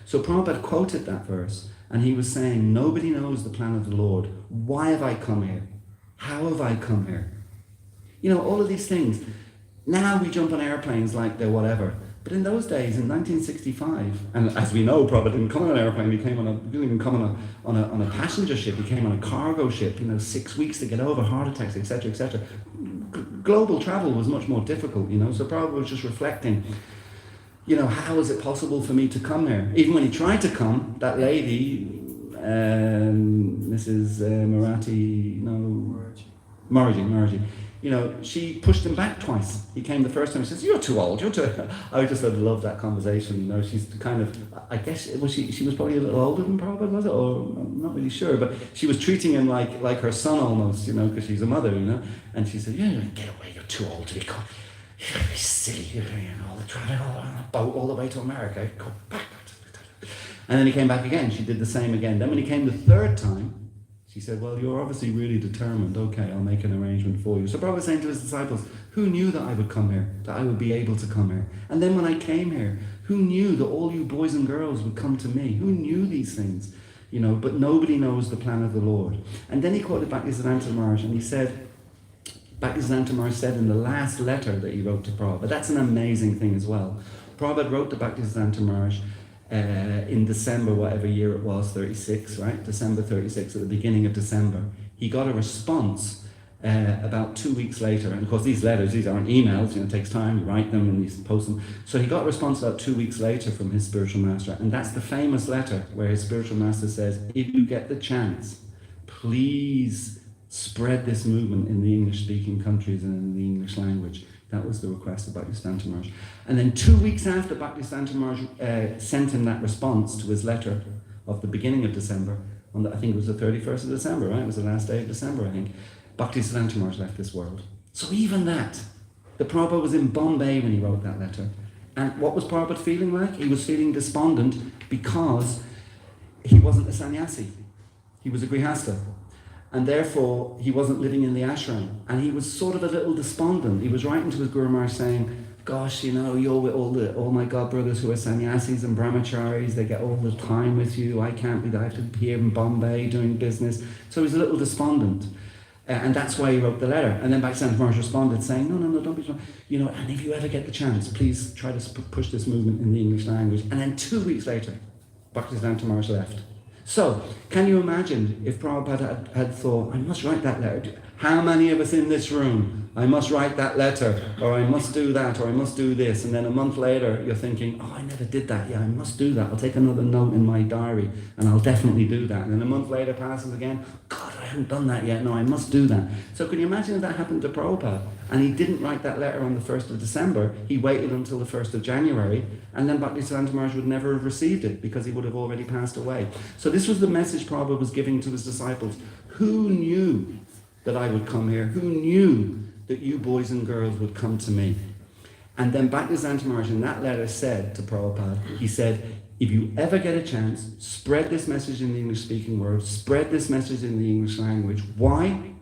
So Prabhupada quoted that verse, and he was saying, nobody knows the plan of the Lord. Why have I come here? How have I come here? You know, all of these things. Now we jump on airplanes like they're whatever. But in those days, in 1965, and as we know, Prabhupada didn't come on an airplane, he didn't even come on a passenger ship, he came on a cargo ship, 6 weeks to get over, heart attacks, etc., etc. Global travel was much more difficult, so Prabhupada was just reflecting, how is it possible for me to come here? Even when he tried to come, that lady, Mrs. Margie, she pushed him back twice. He came the first time, she says, you're too old, I just love that conversation, she's kind of, I guess, she was probably a little older than Prabhupada, was it? Or I'm not really sure, but she was treating him like her son almost, because she's a mother, and she said, get away, you're too old to be caught. You're silly, traveling on a boat all the way to America, go back. And then he came back again, she did the same again. Then when he came the third time, she said, well, you're obviously really determined. Okay, I'll make an arrangement for you. So Prabhupada was saying to his disciples, who knew that I would come here, that I would be able to come here? And then when I came here, who knew that all you boys and girls would come to me? Who knew these things? But nobody knows the plan of the Lord. And then he quoted Bhaktisiddhanta Maharaj, and he said, Bhaktisiddhanta Maharaj said in the last letter that he wrote to Prabhupada, that's an amazing thing as well. Prabhupada wrote to Bhaktisiddhanta Maharaj in December, whatever year it was, 36, right? December 36, at the beginning of December. He got a response about 2 weeks later. And of course, these letters, these aren't emails, it takes time, you write them and you post them. So he got a response about 2 weeks later from his spiritual master. And that's the famous letter where his spiritual master says, if you get the chance, please spread this movement in the English-speaking countries and in the English language. That was the request of Bhaktisiddhanta Maharaj. And then 2 weeks after Bhaktisiddhanta Maharaj sent him that response to his letter of the beginning of December, I think it was the 31st of December, right? It was the last day of December, I think. Bhaktisiddhanta Maharaj left this world. So even that, the Prabhupada was in Bombay when he wrote that letter. And what was Prabhupada feeling like? He was feeling despondent because he wasn't a sannyasi. He was a grihastha. And therefore, he wasn't living in the ashram. And he was sort of a little despondent. He was writing to his Guru Maharaj saying, gosh, you're with all my god brothers who are sannyasis and brahmacharis, they get all the time with you, I can't be there, I have to be here in Bombay doing business. So he was a little despondent. And that's why he wrote the letter. And then Bhaktisiddhanta Maharaj responded saying, no, don't be despondent. And if you ever get the chance, please try to push this movement in the English language. And then 2 weeks later, Bhaktisiddhanta Maharaj left. So, can you imagine if Prabhupada had thought, I must write that letter. How many of us in this room, I must write that letter, or I must do that, or I must do this, and then a month later you're thinking, I never did that, I must do that, I'll take another note in my diary, and I'll definitely do that. And then a month later passes again, God, I haven't done that yet, no, I must do that. So can you imagine if that happened to Prabhupada, and he didn't write that letter on the 1st of December, he waited until the 1st of January, and then Bhaktisiddhanta Maharaj would never have received it, because he would have already passed away. So this was the message Prabhupada was giving to his disciples. Who knew that I would come here? Who knew that you boys and girls would come to me? And then Bhaktisiddhanta Maharaj in that letter said to Prabhupada, he said, if you ever get a chance, spread this message in the English-speaking world, spread this message in the English language. Why?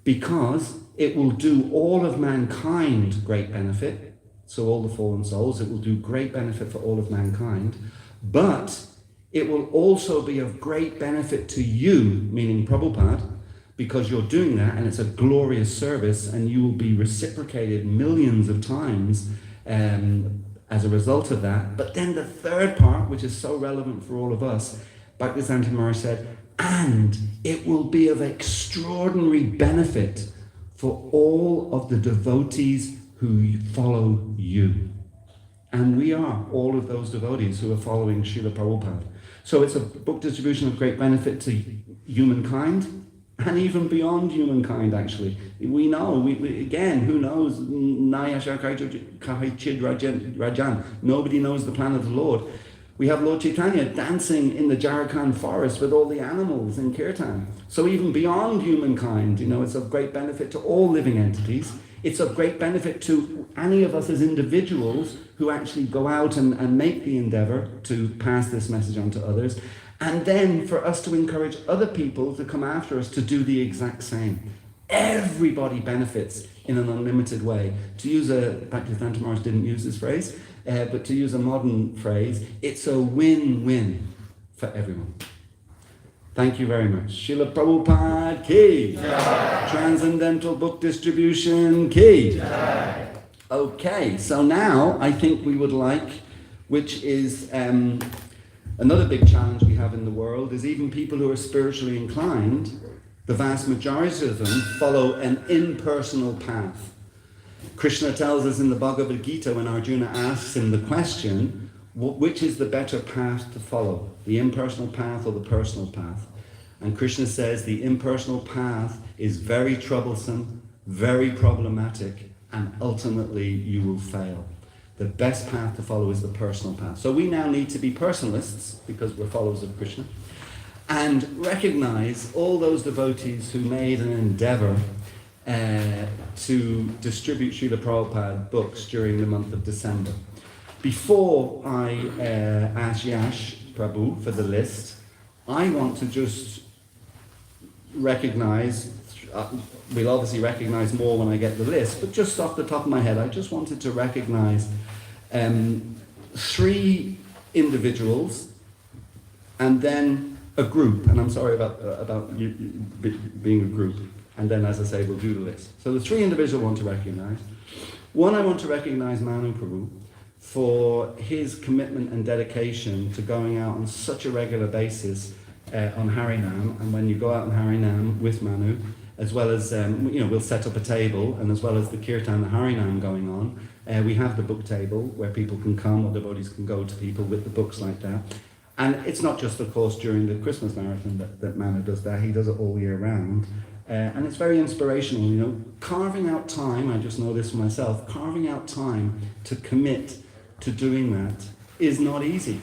Because it will do all of mankind great benefit, so all the fallen souls, it will do great benefit for all of mankind, but it will also be of great benefit to you, meaning Prabhupada, because you're doing that and it's a glorious service and you will be reciprocated millions of times as a result of that. But then the third part, which is so relevant for all of us, Bhaktisiddhanta Maharaj said, and it will be of extraordinary benefit for all of the devotees who follow you. And we are all of those devotees who are following Srila Prabhupada. So it's a book distribution of great benefit to humankind, and even beyond humankind, actually. We know, we again, who knows? Rajan. Nobody knows the plan of the Lord. We have Lord Chaitanya dancing in the Jharkhand forest with all the animals in Kirtan. So even beyond humankind, it's of great benefit to all living entities. It's of great benefit to any of us as individuals who actually go out and make the endeavor to pass this message on to others. And then for us to encourage other people to come after us to do the exact same. Everybody benefits in an unlimited way. To use Bhaktisiddhanta Maharaj didn't use this phrase, but to use a modern phrase, it's a win-win for everyone. Thank you very much. Srila Prabhupada ki. Jai. Transcendental Book Distribution ki. Jai. Okay, so now I think we would like, which is another big challenge we have in the world, is even people who are spiritually inclined, the vast majority of them follow an impersonal path. Krishna tells us in the Bhagavad Gita when Arjuna asks him the question, which is the better path to follow, the impersonal path or the personal path? And Krishna says the impersonal path is very troublesome, very problematic, and ultimately you will fail. The best path to follow is the personal path. So we now need to be personalists, because we're followers of Krishna, and recognize all those devotees who made an endeavor to distribute Srila Prabhupada books during the month of December. Before I ask Yash Prabhu for the list, I want to just recognize, we'll obviously recognize more when I get the list, but just off the top of my head, I just wanted to recognize 3 individuals and then a group, and I'm sorry about you being a group, and then as I say, we'll do the list. So the 3 individuals I want to recognize. One, I want to recognize Manu Prabhu for his commitment and dedication to going out on such a regular basis on Harinam, and when you go out on Harinam with Manu, as well as, we'll set up a table, and as well as the Kirtan, the Harinam going on, we have the book table where people can come, or devotees can go to people with the books like that. And it's not just, of course, during the Christmas marathon that Manu does that, he does it all year round. And it's very inspirational, carving out time, I just know this for myself, carving out time to commit to doing that is not easy.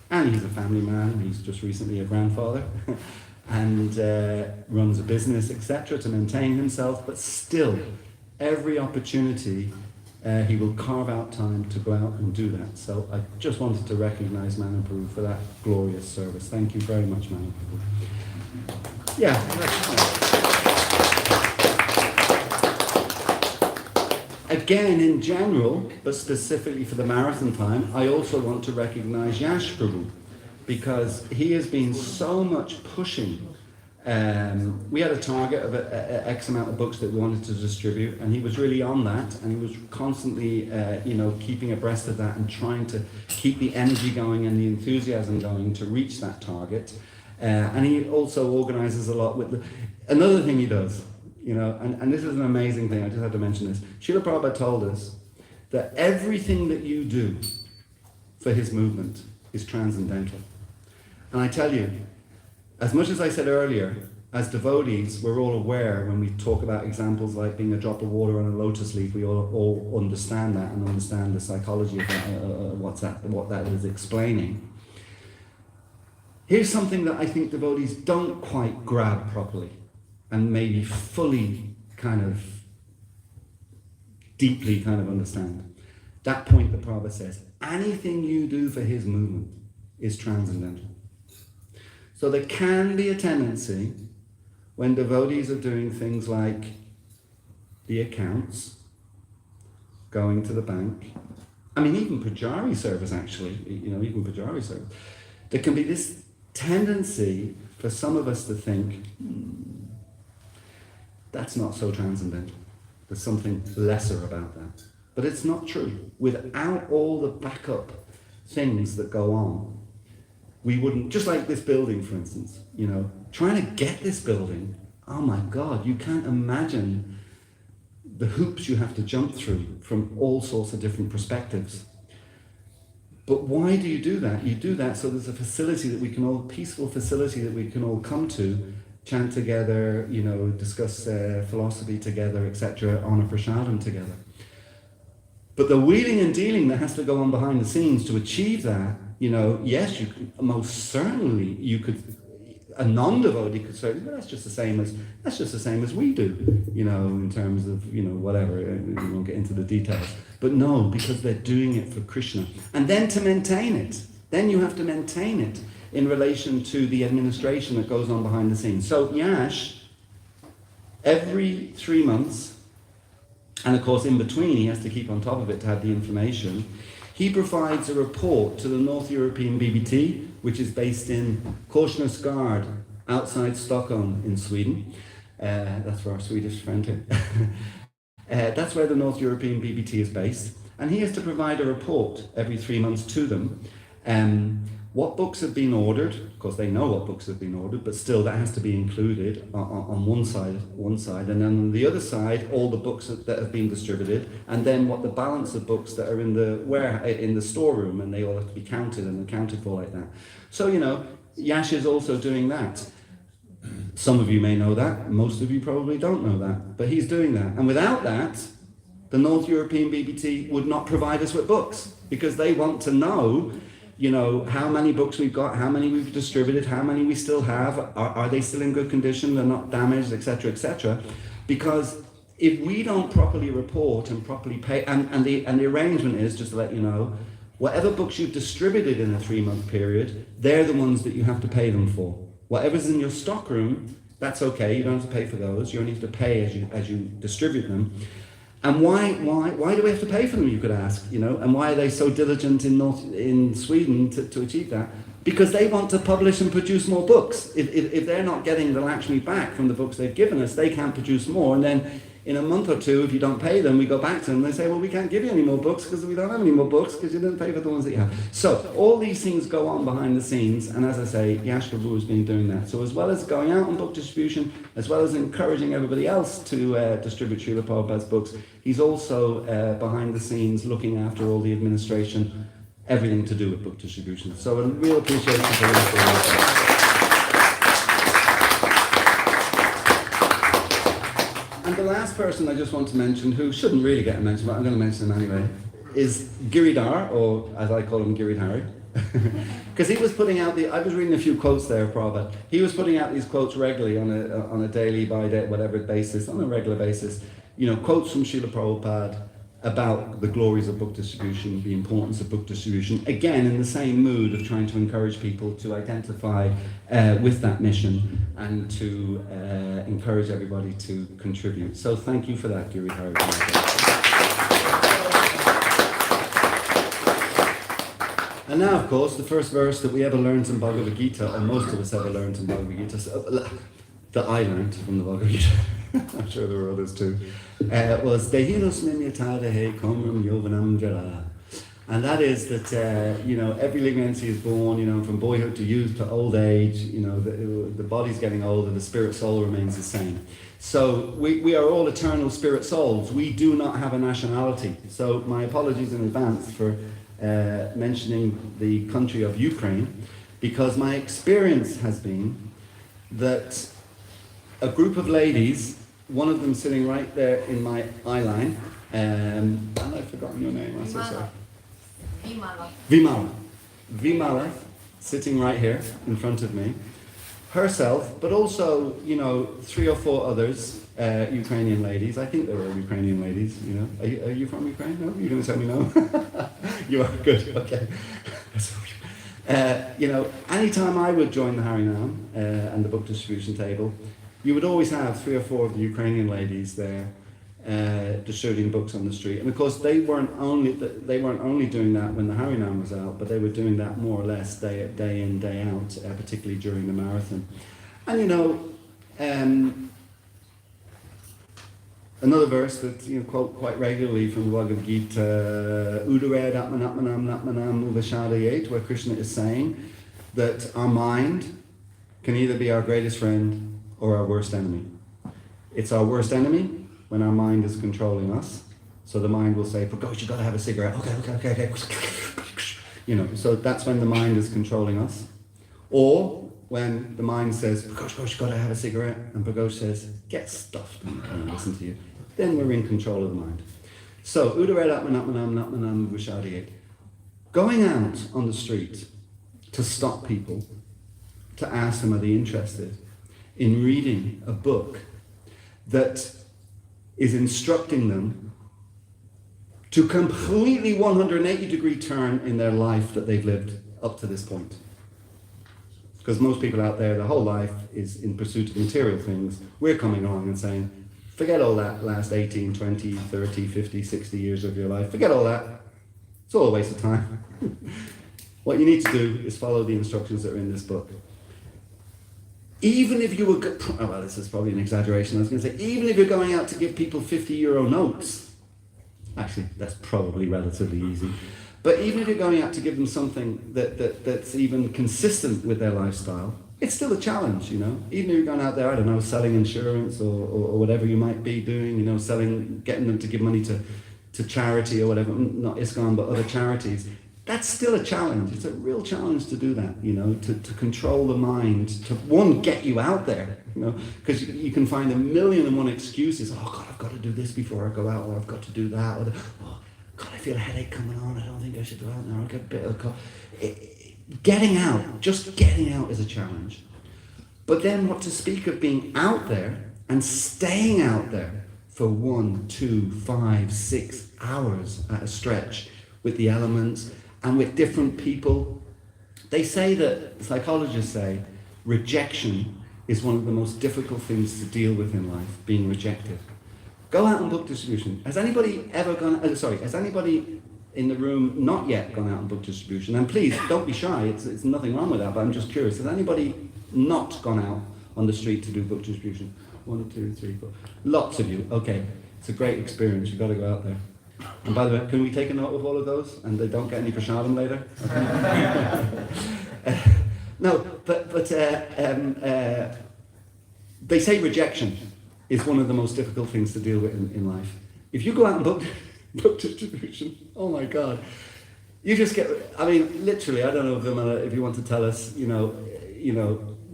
And he's a family man, he's just recently a grandfather, and runs a business, etc., to maintain himself, but still, every opportunity, he will carve out time to go out and do that. So I just wanted to recognize Manu Prabhu for that glorious service. Thank you very much, Manu Prabhu. Yeah. Again, in general, but specifically for the marathon time, I also want to recognize Yash Prabhu, because he has been so much pushing. We had a target of X amount of books that we wanted to distribute, and he was really on that, and he was constantly, keeping abreast of that and trying to keep the energy going and the enthusiasm going to reach that target. And he also organizes a lot with another thing he does. And this is an amazing thing, I just have to mention this. Srila Prabhupada told us that everything that you do for his movement is transcendental. And I tell you, as much as I said earlier, as devotees, we're all aware when we talk about examples like being a drop of water on a lotus leaf, we all understand that and understand the psychology of that, what that is explaining. Here's something that I think devotees don't quite grab properly, and maybe fully deeply understand. That point that Prabhupada says, anything you do for his movement is transcendental. So there can be a tendency when devotees are doing things like the accounts, going to the bank, even Pujari service actually, even Pujari service, there can be this tendency for some of us to think, that's not so transcendental. There's something lesser about that. But it's not true. Without all the backup things that go on, we wouldn't, just like this building, for instance, trying to get this building, oh my God, you can't imagine the hoops you have to jump through from all sorts of different perspectives. But why do you do that? You do that so there's a facility that we can all, peaceful facility that we can all come to, chant together, discuss philosophy together, etc., honor prasadam together. But the wheeling and dealing that has to go on behind the scenes to achieve that, yes, you could, most certainly you could, a non-devotee could say, well, that's just the same as we do, in terms of, whatever, we won't get into the details. But no, because they're doing it for Krishna. And then to maintain it, then you have to maintain it in relation to the administration that goes on behind the scenes. So Yash, every 3 months, and of course in between he has to keep on top of it to have the information, he provides a report to the North European BBT, which is based in Korsnäsgård, outside Stockholm in Sweden. That's for our Swedish friend here. That's where the North European BBT is based. And he has to provide a report every 3 months to them. What books have been ordered? Of course, they know what books have been ordered, but still that has to be included on one side, and then on the other side, all the books that have been distributed, and then what the balance of books that are in the storeroom, and they all have to be counted and accounted for like that. So, Yash is also doing that. Some of you may know that, most of you probably don't know that, but he's doing that. And without that, the North European BBT would not provide us with books, because they want to know how many books we've got, how many we've distributed, how many we still have, are they still in good condition, they're not damaged, etc., etc. Because if we don't properly report and properly pay, and the arrangement is, just to let you know, whatever books you've distributed in a 3-month period, they're the ones that you have to pay them for. Whatever's in your stockroom, that's okay, you don't have to pay for those, you only have to pay as you distribute them. And why do we have to pay for them, you could ask, and why are they so diligent in Sweden to achieve that? Because they want to publish and produce more books. If they're not getting the Lakshmi back from the books they've given us, they can't produce more, and then in a month or two, if you don't pay them, we go back to them and they say, well, we can't give you any more books because we don't have any more books because you didn't pay for the ones that you have. So all these things go on behind the scenes, and as I say, Yash Prabhu has been doing that. So as well as going out on book distribution, as well as encouraging everybody else to distribute Srila Prabhupada's books, he's also behind the scenes looking after all the administration, everything to do with book distribution. So a real appreciation for that. And the last person I just want to mention, who shouldn't really get a mention, but I'm going to mention him anyway, is Giridhar, or as I call him, Giridhari. Because he was putting out I was reading a few quotes there of Prabhupada. He was putting out these quotes regularly on a daily, by day, whatever basis, on a regular basis, quotes from Srila Prabhupada about the glories of book distribution, the importance of book distribution, again in the same mood of trying to encourage people to identify with that mission and to encourage everybody to contribute. So thank you for that, Giridhar. And now, of course, the first verse that we ever learned in Bhagavad Gita, and most of us ever learned in Bhagavad Gita, that I learned from the Bhagavad Gita, I'm sure there were others too, was Dehinosmin yatadahe komram yovanam jara. And that is that, every living entity is born, from boyhood to youth to old age, the body's getting older, the spirit soul remains the same. So we are all eternal spirit souls. We do not have a nationality. So my apologies in advance for mentioning the country of Ukraine, because my experience has been that a group of ladies, one of them sitting right there in my eye line, and I've forgotten your name, I'm so sorry. Vimala, sitting right here in front of me, herself, but also, 3 or 4 others, Ukrainian ladies. I think they were Ukrainian ladies, Are you from Ukraine? No? You're going to tell me no? You are? Good, okay. Anytime I would join the Harinam and the book distribution table, you would always have 3 or 4 of the Ukrainian ladies there distributing books on the street. And of course, they weren't only doing that when the Harinam was out, but they were doing that more or less day in, day out, particularly during the marathon. And another verse that quote quite regularly from the Bhagavad Gita, Udared Atmanatmanam Natmanam Uvashadayet, where Krishna is saying that our mind can either be our greatest friend or our worst enemy. It's our worst enemy when our mind is controlling us. So the mind will say, Prakash, you got to have a cigarette. Okay. So that's when the mind is controlling us. Or when the mind says, Prakash, you got to have a cigarette, and Prakash says, get stuffed, and I can't listen to you. Then we're in control of the mind. So, Udared Atmanatmanam Natmanam Vishadiyet. Going out on the street to stop people, to ask them, are they interested in reading a book that is instructing them to completely 180-degree turn in their life that they've lived up to this point. Because most people out there, their whole life is in pursuit of material things. We're coming along and saying, forget all that last 18, 20, 30, 50, 60 years of your life. Forget all that. It's all a waste of time. What you need to do is follow the instructions that are in this book. even if you were, well, this is probably an exaggeration, I was going to say, even if you're going out to give people €50 notes, actually, that's probably relatively easy, but even if you're going out to give them something that's even consistent with their lifestyle, it's still a challenge, you know. Even if you're going out there, I don't know, selling insurance or whatever you might be doing, you know, getting them to give money to charity or whatever, not ISKCON, but other charities, that's still a challenge. It's a real challenge to do that, you know, to control the mind, to, one, get you out there, you know, because you can find 1,000,001 excuses. Oh, God, I've got to do this before I go out, or I've got to do that, or, oh, God, I feel a headache coming on, I don't think I should go out now, I'll get a bit of cough. Getting out, just getting out is a challenge. But then what to speak of being out there and staying out there for 1, 2, 5, 6 hours at a stretch with the elements and with different people. They say that, psychologists say, rejection is one of the most difficult things to deal with in life, being rejected. Go out on book distribution. Has anybody in the room not yet gone out on book distribution? And please, don't be shy, it's nothing wrong with that, but I'm just curious. Has anybody not gone out on the street to do book distribution? 1, 2, 3, 4. Lots of you. Okay, it's a great experience. You've got to go out there. And by the way, can we take a note of all of those? And they don't get any prashadam later? Okay. No, but they say rejection is one of the most difficult things to deal with in life. If you go out and book distribution, oh my God, you just get, I mean, literally, I don't know, Vimala, if you want to tell us, you know,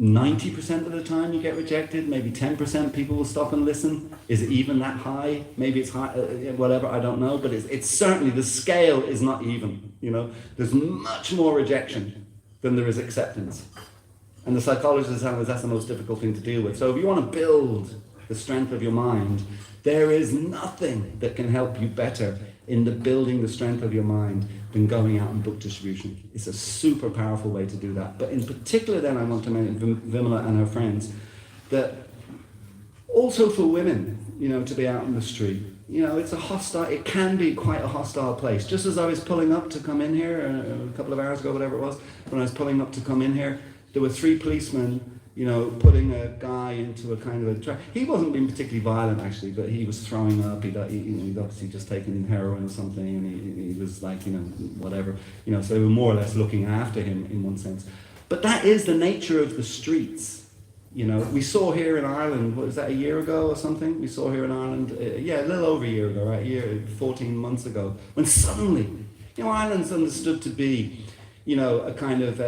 90% of the time you get rejected, maybe 10% people will stop and listen. Is it even that high? Maybe it's high, whatever, I don't know, but it's certainly, the scale is not even, you know. There's much more rejection than there is acceptance. And the psychologists tell us that's the most difficult thing to deal with. So if you want to build the strength of your mind, there is nothing that can help you better in the building the strength of your mind than going out and book distribution. It's a super powerful way to do that. But in particular then I want to mention Vimala and her friends, that also for women, you know, to be out on the street, you know, it can be quite a hostile place. Just as I was pulling up to come in here a couple of hours ago, whatever it was, when I was pulling up to come in here, there were 3 policemen, you know, putting a guy into a kind of a trap. He wasn't being particularly violent actually, but he was throwing up. He'd obviously just taken heroin or something, and he was like, you know, whatever, you know. So they were more or less looking after him in one sense. But that is the nature of the streets. You know, we saw here in Ireland, what was that, a year ago or something? We saw here in Ireland, a little over a year ago, right? 14 months ago, when suddenly, you know, Ireland's understood to be, you know, a kind of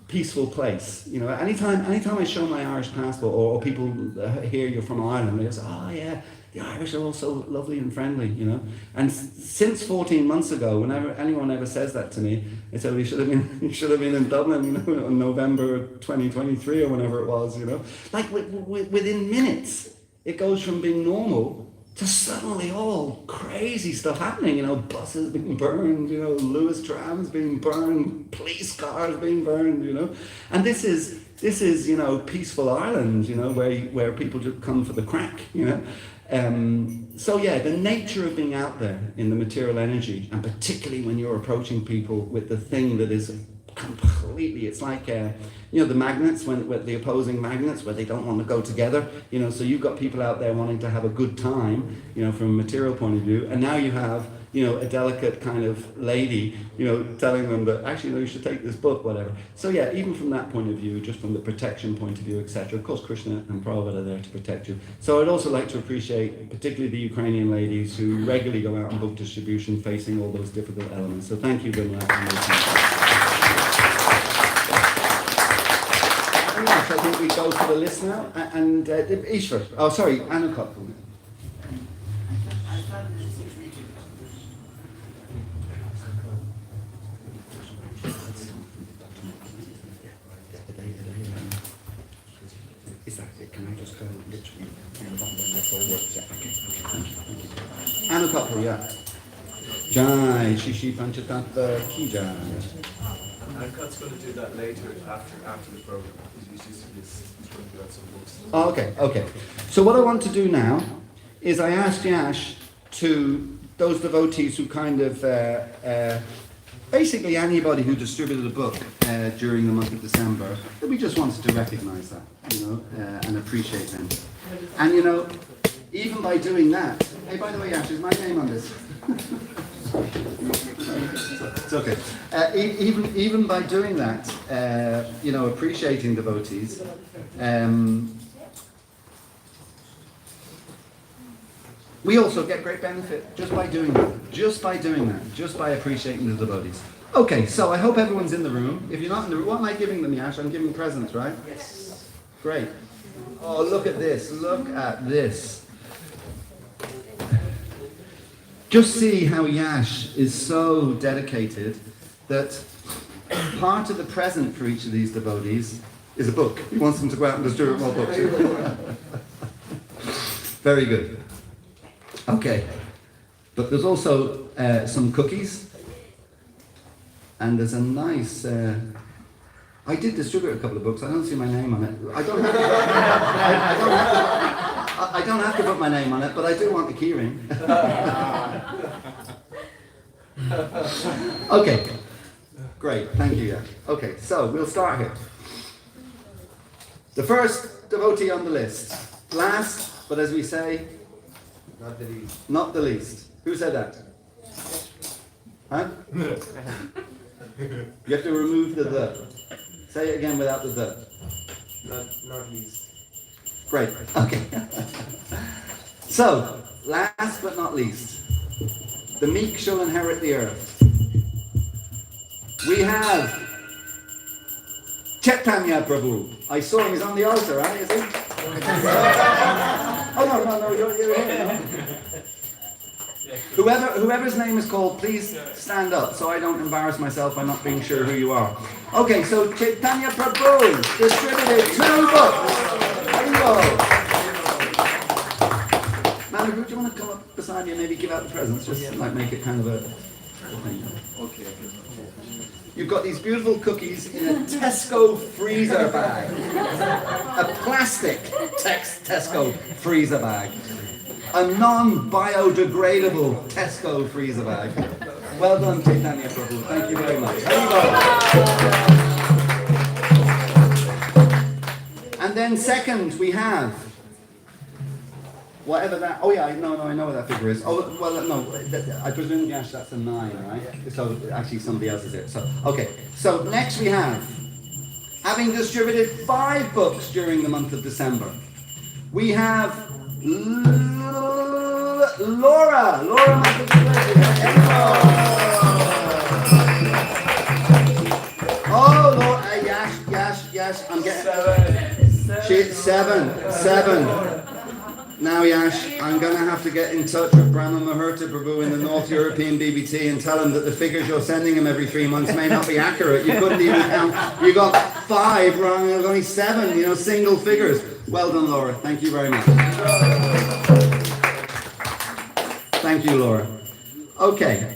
peaceful place. You know, anytime I show my Irish passport, or people hear you're from Ireland, they say, oh yeah, the Irish are all so lovely and friendly, you know. And since 14 months ago, whenever anyone ever says that to me, they say, well, you should have been in Dublin, you know, in November 2023 or whenever it was, you know. Like within minutes, it goes from being normal to suddenly all crazy stuff happening, you know, buses being burned, you know, Lewis trams being burned, police cars being burned, you know. And this is, you know, peaceful Ireland, you know, where people just come for the crack, you know. So yeah, the nature of being out there in the material energy, and particularly when you're approaching people with the thing that is completely, it's like, you know, the magnets, when the opposing magnets, where they don't want to go together, you know, so you've got people out there wanting to have a good time, you know, from a material point of view, and now you have, you know, a delicate kind of lady, you know, telling them that actually, no, you should take this book, whatever. So yeah, even from that point of view, just from the protection point of view, etc. Of course, Krishna and Prabhupada are there to protect you. So I'd also like to appreciate particularly the Ukrainian ladies who regularly go out on book distribution facing all those difficult elements. So thank you, Vimala. I think we go to the list now, and Ishwar, oh sorry, Anukot. Is that it? Can I just go literally down the bottom and that's all works? Yeah, okay, thank you. Anukot, yeah. Jai, Shishi Panchatattva Ki Jai. Ankat's going to do that later after the program. He's going to do some books. Oh, okay. So what I want to do now is I asked Yash to those devotees who kind of basically anybody who distributed a book during the month of December, we just wanted to recognise that, and appreciate them. And even by doing that, hey, by the way, Ash, is my name on this? It's okay. Even by doing that, appreciating devotees, we also get great benefit just by doing that, just by appreciating the devotees. Okay, so I hope everyone's in the room. If you're not in the room, what am I giving them, Yash? I'm giving presents, right? Yes. Great. Oh, look at this. Look at this. Just see how Yash is so dedicated that part of the present for each of these devotees is a book. He wants them to go out and distribute more books. Very good. Okay. But there's also some cookies. And there's a nice... I did distribute a couple of books. I don't see my name on it. I don't have to put my name on it, but I do want the keyring. Okay. Great. Thank you. Yeah. Okay. So we'll start here. The first devotee on the list. Last, but as we say, Not the least. not the least. Who said that? Huh? You have to remove the. Say it again without the. Not least. Great. Okay. So, last but not least, the meek shall inherit the earth. We have Chaitanya Prabhu. I saw him. He's on the altar, right? Is he? Oh no! You're here. No? Whoever's name is called, please stand up so I don't embarrass myself by not being sure who you are. Okay, so Chaitanya Prabhu distributed 2 books. Hello. Manu, do you want to come up beside me and maybe give out the presents? Just like make it kind of a thing. Okay. You've got these beautiful cookies in a Tesco freezer bag. A plastic Tesco freezer bag. A non-biodegradable Tesco freezer bag. Well done, Chaitanya Prabhu. Thank you very much. There you go. And then second, we have whatever that. Oh yeah, I know what that figure is. Oh well, no. I presume Yash, that's a 9, right? So actually, somebody else is it. So okay. So next we have, having distributed 5 books during the month of December, we have Laura. Laura, oh, Laura, Yash. I'm getting 7. Now, Yash, I'm going to have to get in touch with Brahma Muhurta Prabhu in the North European BBT and tell him that the figures you're sending him every 3 months may not be accurate. You couldn't even count. You got 5 wrong. There's only 7, single figures. Well done, Laura. Thank you very much. Thank you, Laura. Okay.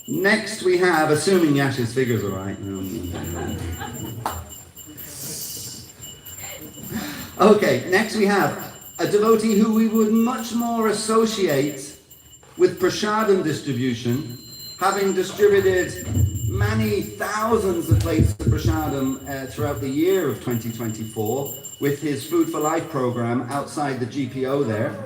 Next we have, assuming Yash's figures are right. Okay, next we have a devotee who we would much more associate with prasadam distribution, having distributed many thousands of plates of prasadam throughout the year of 2024 with his Food for Life program outside the GPO there.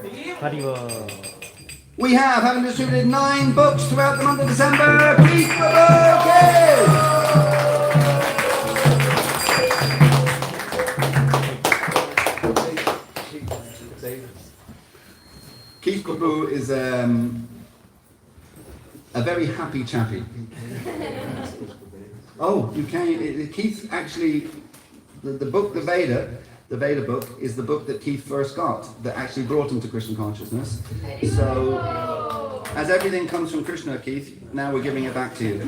We have, having distributed 9 books throughout the month of December, Keith Prabhu. Keith Prabhu is a very happy chappy. Oh, you can. Keith actually, the book, the Veda book, is the book that Keith first got, that actually brought him to Krishna consciousness. So, as everything comes from Krishna, Keith, now we're giving it back to you.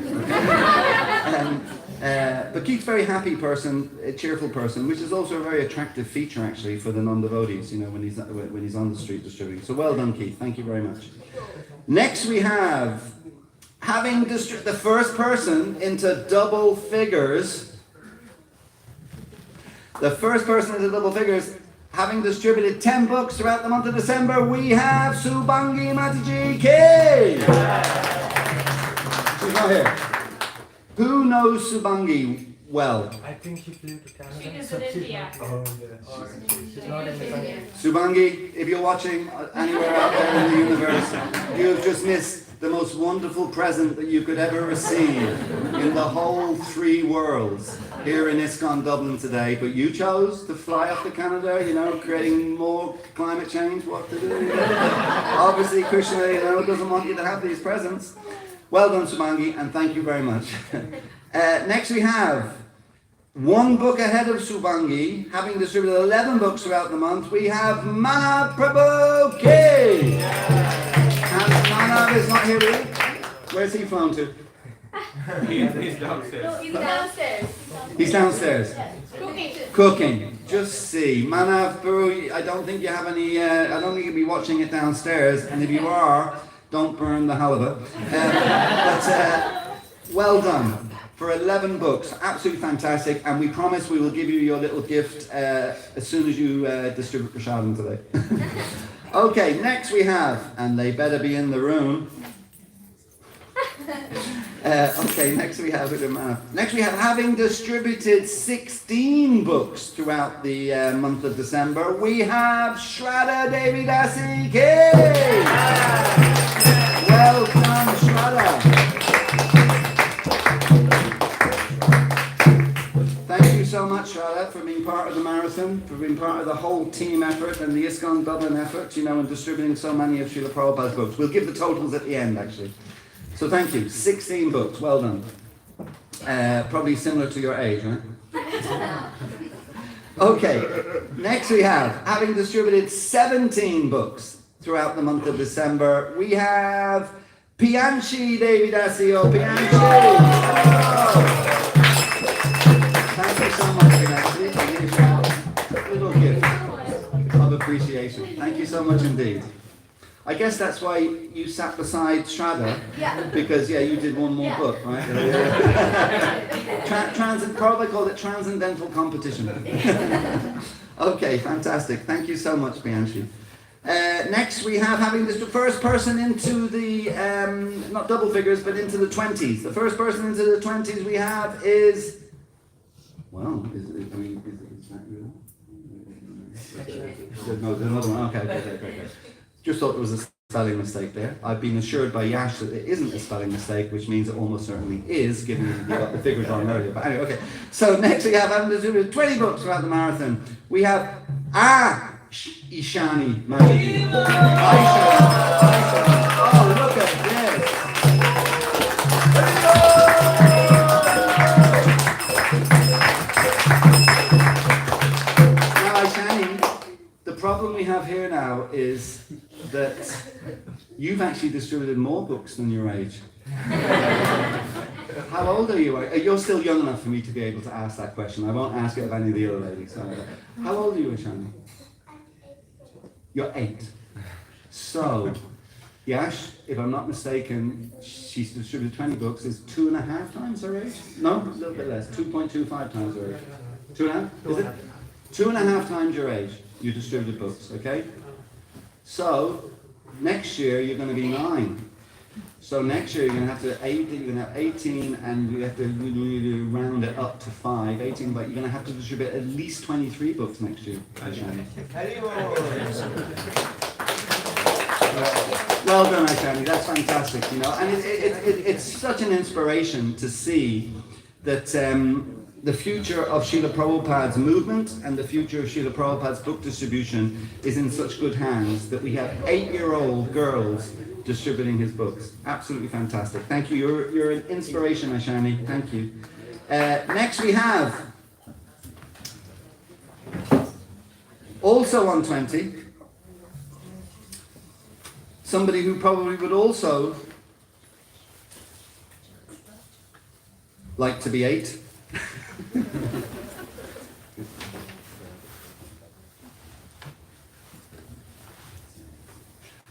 Okay? But Keith's a very happy person, a cheerful person, which is also a very attractive feature actually for the non-devotees, when he's on the street distributing. So well done, Keith. Thank you very much. Next we have, having the first person into double figures. The first person into double figures, having distributed 10 books throughout the month of December, we have Subangi Mataji K. She's not here. knows Subangi well? I think he flew to Canada. She lives so in she's India. not- Oh, yeah. Or she's not in the country. Subangi, if you're watching anywhere out there in the universe, you've just missed the most wonderful present that you could ever receive in the whole three worlds here in ISKCON Dublin today. But you chose to fly up to Canada, you know, creating more climate change. What to do? Obviously, Krishna, you know, doesn't want you to have these presents. Well done, Subangi, and thank you very much. Next we have one book ahead of Subangi, having distributed 11 books throughout the month. We have Manav Prabhu K. And Manav is not here really. Where's he flown to? He's downstairs. No, he's downstairs. He's downstairs. Yes. Cooking. Cooking. Just see. Manav Prabhu, I don't think you have any, I don't think you'll be watching it downstairs. And if you are, don't burn the halibut. Well done. For 11 books, absolutely fantastic, and we promise we will give you your little gift as soon as you distribute Prashadam today. Okay, next we have, and they better be in the room. Next we have, having distributed 16 books throughout the month of December, we have Shraddha Devi Dasi K. Well done, Shraddha. Thank you so much, Shraddha, for being part of the marathon, for being part of the whole team effort and the ISKCON Dublin effort, you know, and distributing so many of Srila Prabhupada's books. We'll give the totals at the end, actually. So thank you. 16 books. Well done. Probably similar to your age, right? Okay. Next we have, having distributed 17 books throughout the month of December, we have Piyanshi Devi Dasi. Oh, Piyanshi! Oh. Thank you so much, Piyanshi. I give you a little gift of appreciation. Thank you so much indeed. I guess that's why you sat beside Shraddha, because you did one more book, right? Probably called it transcendental competition. Okay, fantastic. Thank you so much, Piyanshi. Next we have having the first person into the, not double figures, but into the 20s. The first person into the 20s we have is, well, is that real? No, there's another one. Okay, great. Just thought there was a spelling mistake there. I've been assured by Yash that it isn't a spelling mistake, which means it almost certainly is, given that you got the figures on earlier. But anyway, okay. So next we have, having to do with 20 books throughout the marathon, we have Ishani Majid. Aisha. Oh, look at this. Now, Ishani, the problem we have here now is that you've actually distributed more books than your age. How old are you? You're still young enough for me to be able to ask that question. I won't ask it of any of the other ladies. How old are you, Ishani? You're 8. So, Yash, if I'm not mistaken, she's distributed 20 books, is 2.5 times her age? No, a little bit less, 2.25 times her age. 2.5? Is it? 2.5 times your age, you distributed books, okay? So, next year you're going to be 9. So next year you're going to have 18, and you have to round it up to 5, 18, but you're going to have to distribute at least 23 books next year. Well done, Aishani, that's fantastic, you know, and it's such an inspiration to see that the future of Srila Prabhupada's movement and the future of Srila Prabhupada's book distribution is in such good hands that we have 8-year-old girls distributing his books. Absolutely fantastic. Thank you. You're an inspiration, Aishani. Thank you. Next we have, also on 20, somebody who probably would also like to be 8.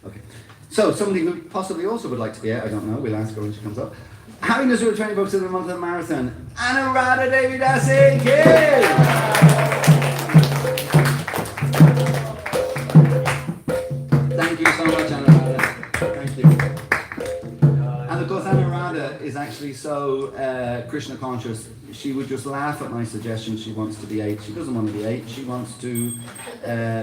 Okay. So, somebody who possibly also would like to be 8, I don't know, we'll ask her when she comes up. Having distributed 20 books in the month of the marathon, Anuradha Devi Dasi. Thank you so much, Anuradha. Thank you. And of course, Anuradha Anuradha is actually so Krishna conscious, she would just laugh at my suggestion she wants to be 8. She doesn't want to be 8, she wants to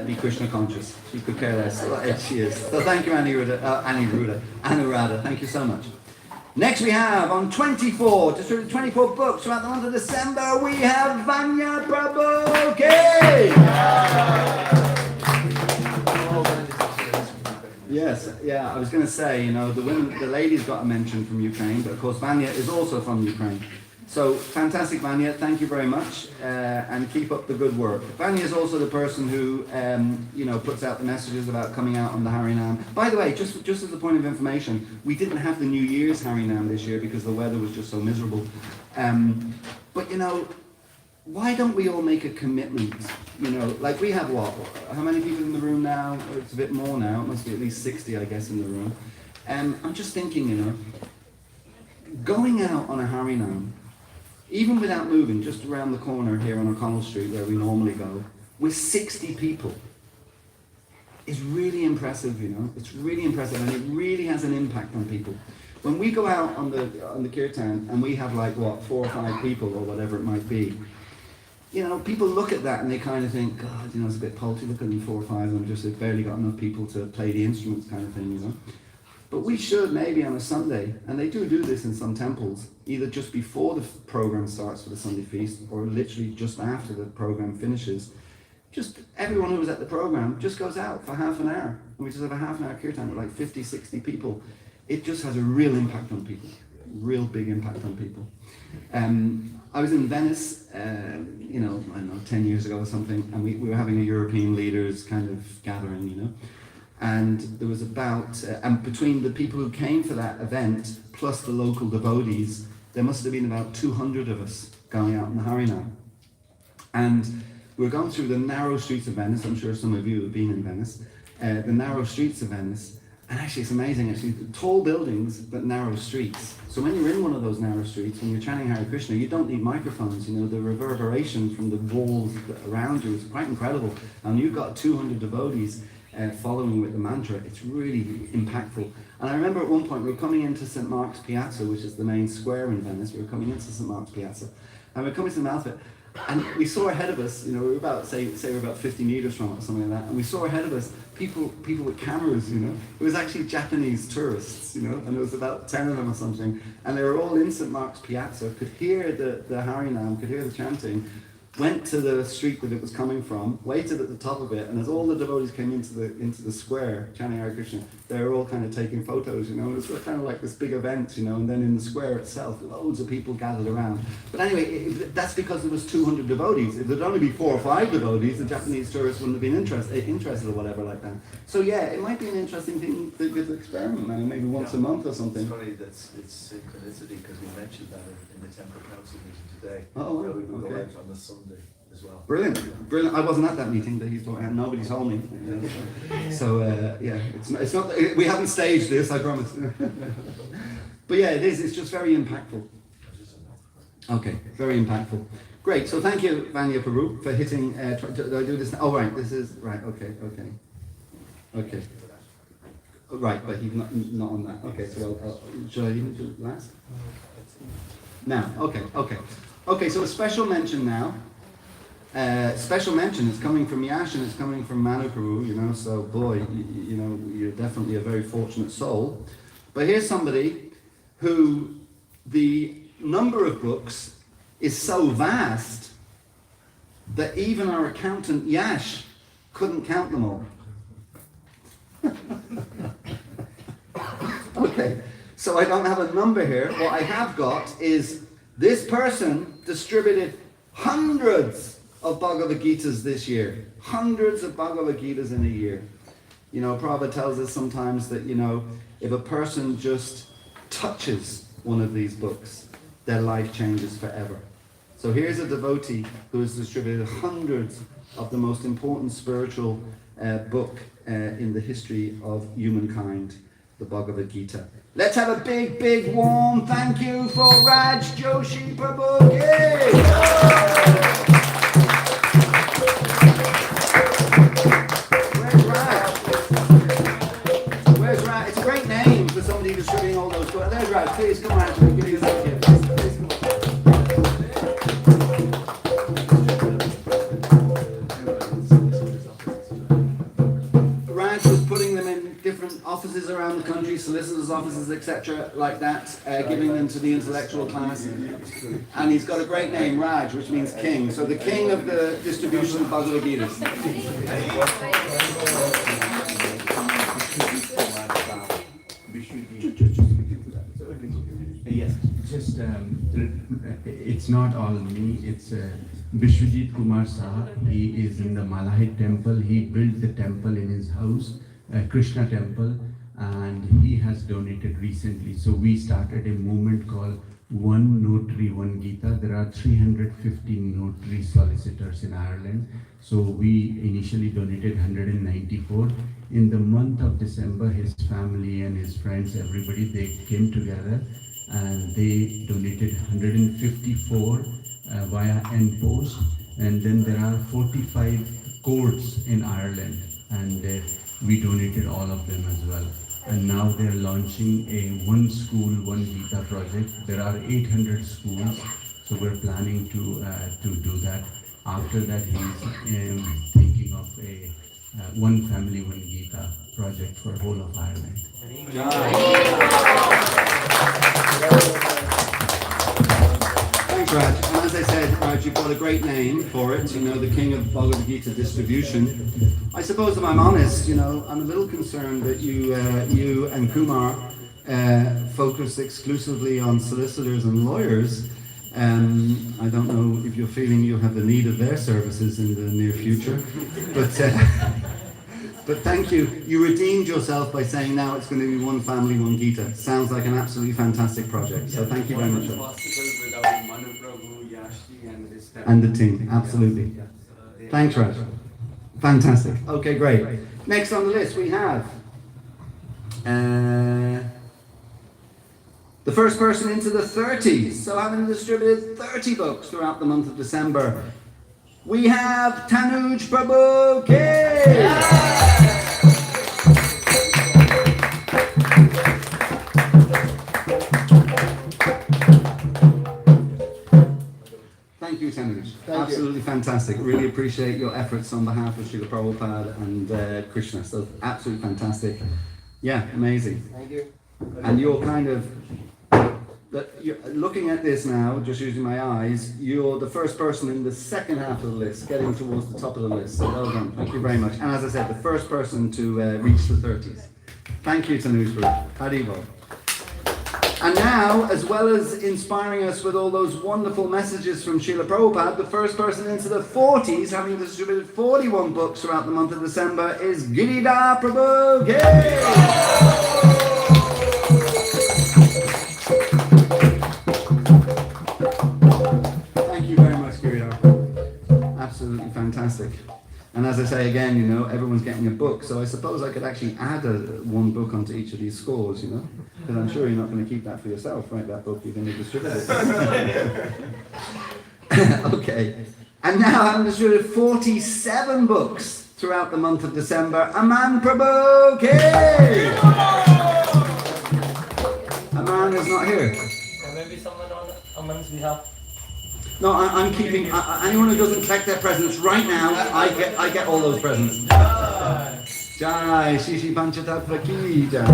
be Krishna conscious. She could care less what age she is. So thank you, Anuradha, thank you so much. Next we have on 24, distributed 24 books throughout the month of December, we have Vanya Prabhu. Okay. Yes, yeah, I was going to say, you know, the ladies got a mention from Ukraine, but of course Vanya is also from Ukraine. So, fantastic Vanya, thank you very much, and keep up the good work. Vanya is also the person who, you know, puts out the messages about coming out on the Harinam. By the way, just as a point of information, we didn't have the New Year's Harinam this year because the weather was just so miserable. But, you know, why don't we all make a commitment? You know, like we have what? How many people in the room now? It's a bit more now. It must be at least 60, I guess, in the room. I'm just thinking, you know, going out on a Harinam, even without moving, just around the corner here on O'Connell Street where we normally go, with 60 people, is really impressive, you know. It's really impressive, and it really has an impact on people. When we go out on the kirtan and we have like what, 4 or 5 people or whatever it might be, you know, people look at that and they kind of think, God, you know, it's a bit paltry. Look at them 4 or 5 of them, just they've barely got enough people to play the instruments, kind of thing, you know. But we should maybe on a Sunday, and they do this in some temples, either just before the program starts for the Sunday feast, or literally just after the program finishes. Just everyone who was at the program just goes out for half an hour, and we just have a half an hour kirtan with like 50, 60 people. It just has a real impact on people, real big impact on people. I was in Venice, you know, I don't know, 10 years ago or something, and we were having a European leaders kind of gathering, you know. And there was about, and between the people who came for that event, plus the local devotees, there must have been about 200 of us going out in the Harinam. And we were going through the narrow streets of Venice. I'm sure some of you have been in Venice. The narrow streets of Venice. And actually, it's amazing, actually, tall buildings, but narrow streets. So when you're in one of those narrow streets, when you're chanting Hare Krishna, you don't need microphones. You know, the reverberation from the walls around you is quite incredible. And you've got 200 devotees following with the mantra. It's really impactful. And I remember at one point we were coming into St. Mark's Piazza, which is the main square in Venice. We were coming into St. Mark's Piazza, and we were coming to the mouth of it, and we saw ahead of us, you know, we were about, say we're about 50 meters from it or something like that, and we saw ahead of us people with cameras, you know. It was actually Japanese tourists, you know, and there was about 10 of them or something, and they were all in St. Mark's Piazza, could hear the Harinam, could hear the chanting, went to the street that it was coming from, waited at the top of it, and as all the devotees came into the square, chanting Hare Krishna, they were all kind of taking photos, you know. It was kind of like this big event, you know, and then in the square itself, loads of people gathered around. But anyway, that's because there was 200 devotees. If there'd only be 4 or 5 devotees, the Japanese tourists wouldn't have been interested or whatever like that. So yeah, it might be an interesting thing to experiment, maybe once a month or something. It's funny that it's synchronicity because we mentioned that in the Temple Council meeting today. Oh, we will okay. go out on the Sunday as well. Brilliant. I wasn't at that meeting that he's talking about. Nobody told me. So yeah, it's not. We haven't staged this, I promise. But yeah, it is. It's just very impactful. Okay, very impactful. Great. So thank you, Vanya Prabhu, for hitting. Do I do this? Oh right, this is right. Okay. Right, but he's not on that. Okay, so should I even do it last? Now, okay. So a special mention now. Special mention is coming from Yash and it's coming from Manu Prabhu, you know, so boy, you know, you're definitely a very fortunate soul. But here's somebody who the number of books is so vast that even our accountant Yash couldn't count them all. Okay, so I don't have a number here. What I have got is this person distributed hundreds of Bhagavad Gitas this year. Hundreds of Bhagavad Gitas in a year. You know, Prabhupada tells us sometimes that, you know, if a person just touches one of these books, their life changes forever. So here's a devotee who has distributed hundreds of the most important spiritual book in the history of humankind, the Bhagavad Gita. Let's have a big, big, warm thank you for Raj Joshi Prabhu. Yay! Where's Raj? It's a great name for somebody distributing all those books. There's Thanks, Raj. Please come on. Give me a second. Please come on. Raj was putting them in different offices around the country, solicitors' offices, etc., like that, giving them to the intellectual class. And he's got a great name, Raj, which means king. So the king of the distribution of Bhagavad Gita. Yes, just it's not all me. It's Vishwajit Kumar Saha. He is in the Malahit temple. He built the temple in his house, Krishna temple, and he has donated recently. So we started a movement called One Notary, One Gita. There are 350 notary solicitors in Ireland. So we initially donated 194. In the month of December, his family and his friends, everybody, they came together and they donated 154 via N-Post. And then there are 45 courts in Ireland, and we donated all of them as well. And now they're launching a One School, One Gita project. There are 800 schools, so we're planning to do that. After that, he's thinking of a One Family, One Gita project for whole of Ireland. Thanks, Raj. And as I said, Raj, you've got a great name for it, you know, the king of Bhagavad Gita distribution. I suppose if I'm honest, you know, I'm a little concerned that you and Kumar focus exclusively on solicitors and lawyers. I don't know if you're feeling you have the need of their services in the near future, but thank you. You redeemed yourself by saying now it's going to be One Family, One Gita. Sounds like an absolutely fantastic project. So thank you very much. And the team, absolutely. Thanks, Raj. Fantastic. Okay, great. Next on the list we have the first person into the 30s. So having distributed 30 books throughout the month of December, we have Tanuj Prabhu K. Thank you, Tanuj. Absolutely fantastic. Really appreciate your efforts on behalf of Srila Prabhupada and Krishna. So absolutely fantastic. Yeah, amazing. Thank you. And you're kind of, you're looking at this now, just using my eyes, you're the first person in the second half of the list, getting towards the top of the list. So well done. Thank you very much. And as I said, the first person to reach the 30s. Thank you, Tanuj, for that. Haribo. And now, as well as inspiring us with all those wonderful messages from Srila Prabhupada, the first person into the 40s, having distributed 41 books throughout the month of December, is Giridhar Prabhu. Yay! Thank you very much, Giridhar. Absolutely fantastic. And as I say again, you know, everyone's getting a book, so I suppose I could actually add one book onto each of these scores, you know, because I'm sure you're not going to keep that for yourself, right? That book, you're going to distribute it. Okay. And now having distributed 47 books throughout the month of December, Aman Prabhu K. Aman is not here. Maybe someone on Aman's behalf. No, I'm keeping. Anyone who doesn't collect their presents right now, I get all those presents. Jai, Shishi Panchatattva Ki Jai.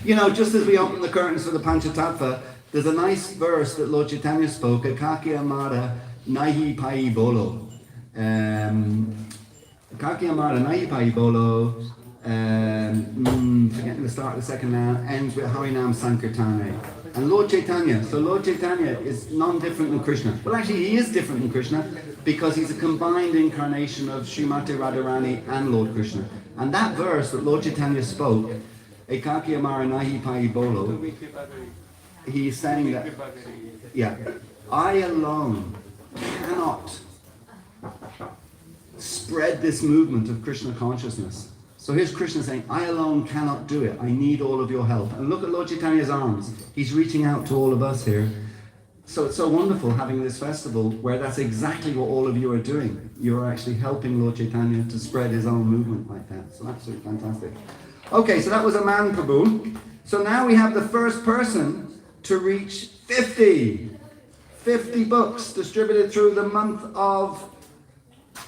You know, just as we open the curtains for the Panchatattva, there's a nice verse that Lord Chaitanya spoke. Kaki Amara Nahi Pai Bolo. Kaki Amara Nahi Pai Bolo. Forgetting the start of the second line, ends with Harinam Sankirtane. And Lord Chaitanya is non-different than Krishna. Well, actually, he is different than Krishna because he's a combined incarnation of Srimati Radharani and Lord Krishna. And that verse that Lord Chaitanya spoke, Ekaki Amara Nahi Pai Bolo, he's saying that, yeah, I alone cannot spread this movement of Krishna consciousness. So here's Krishna saying, I alone cannot do it. I need all of your help. And look at Lord Chaitanya's arms. He's reaching out to all of us here. So it's so wonderful having this festival where that's exactly what all of you are doing. You're actually helping Lord Chaitanya to spread his own movement like that. So absolutely fantastic. Okay, so that was Aman Prabhu. So now we have the first person to reach 50. 50 books distributed through the month of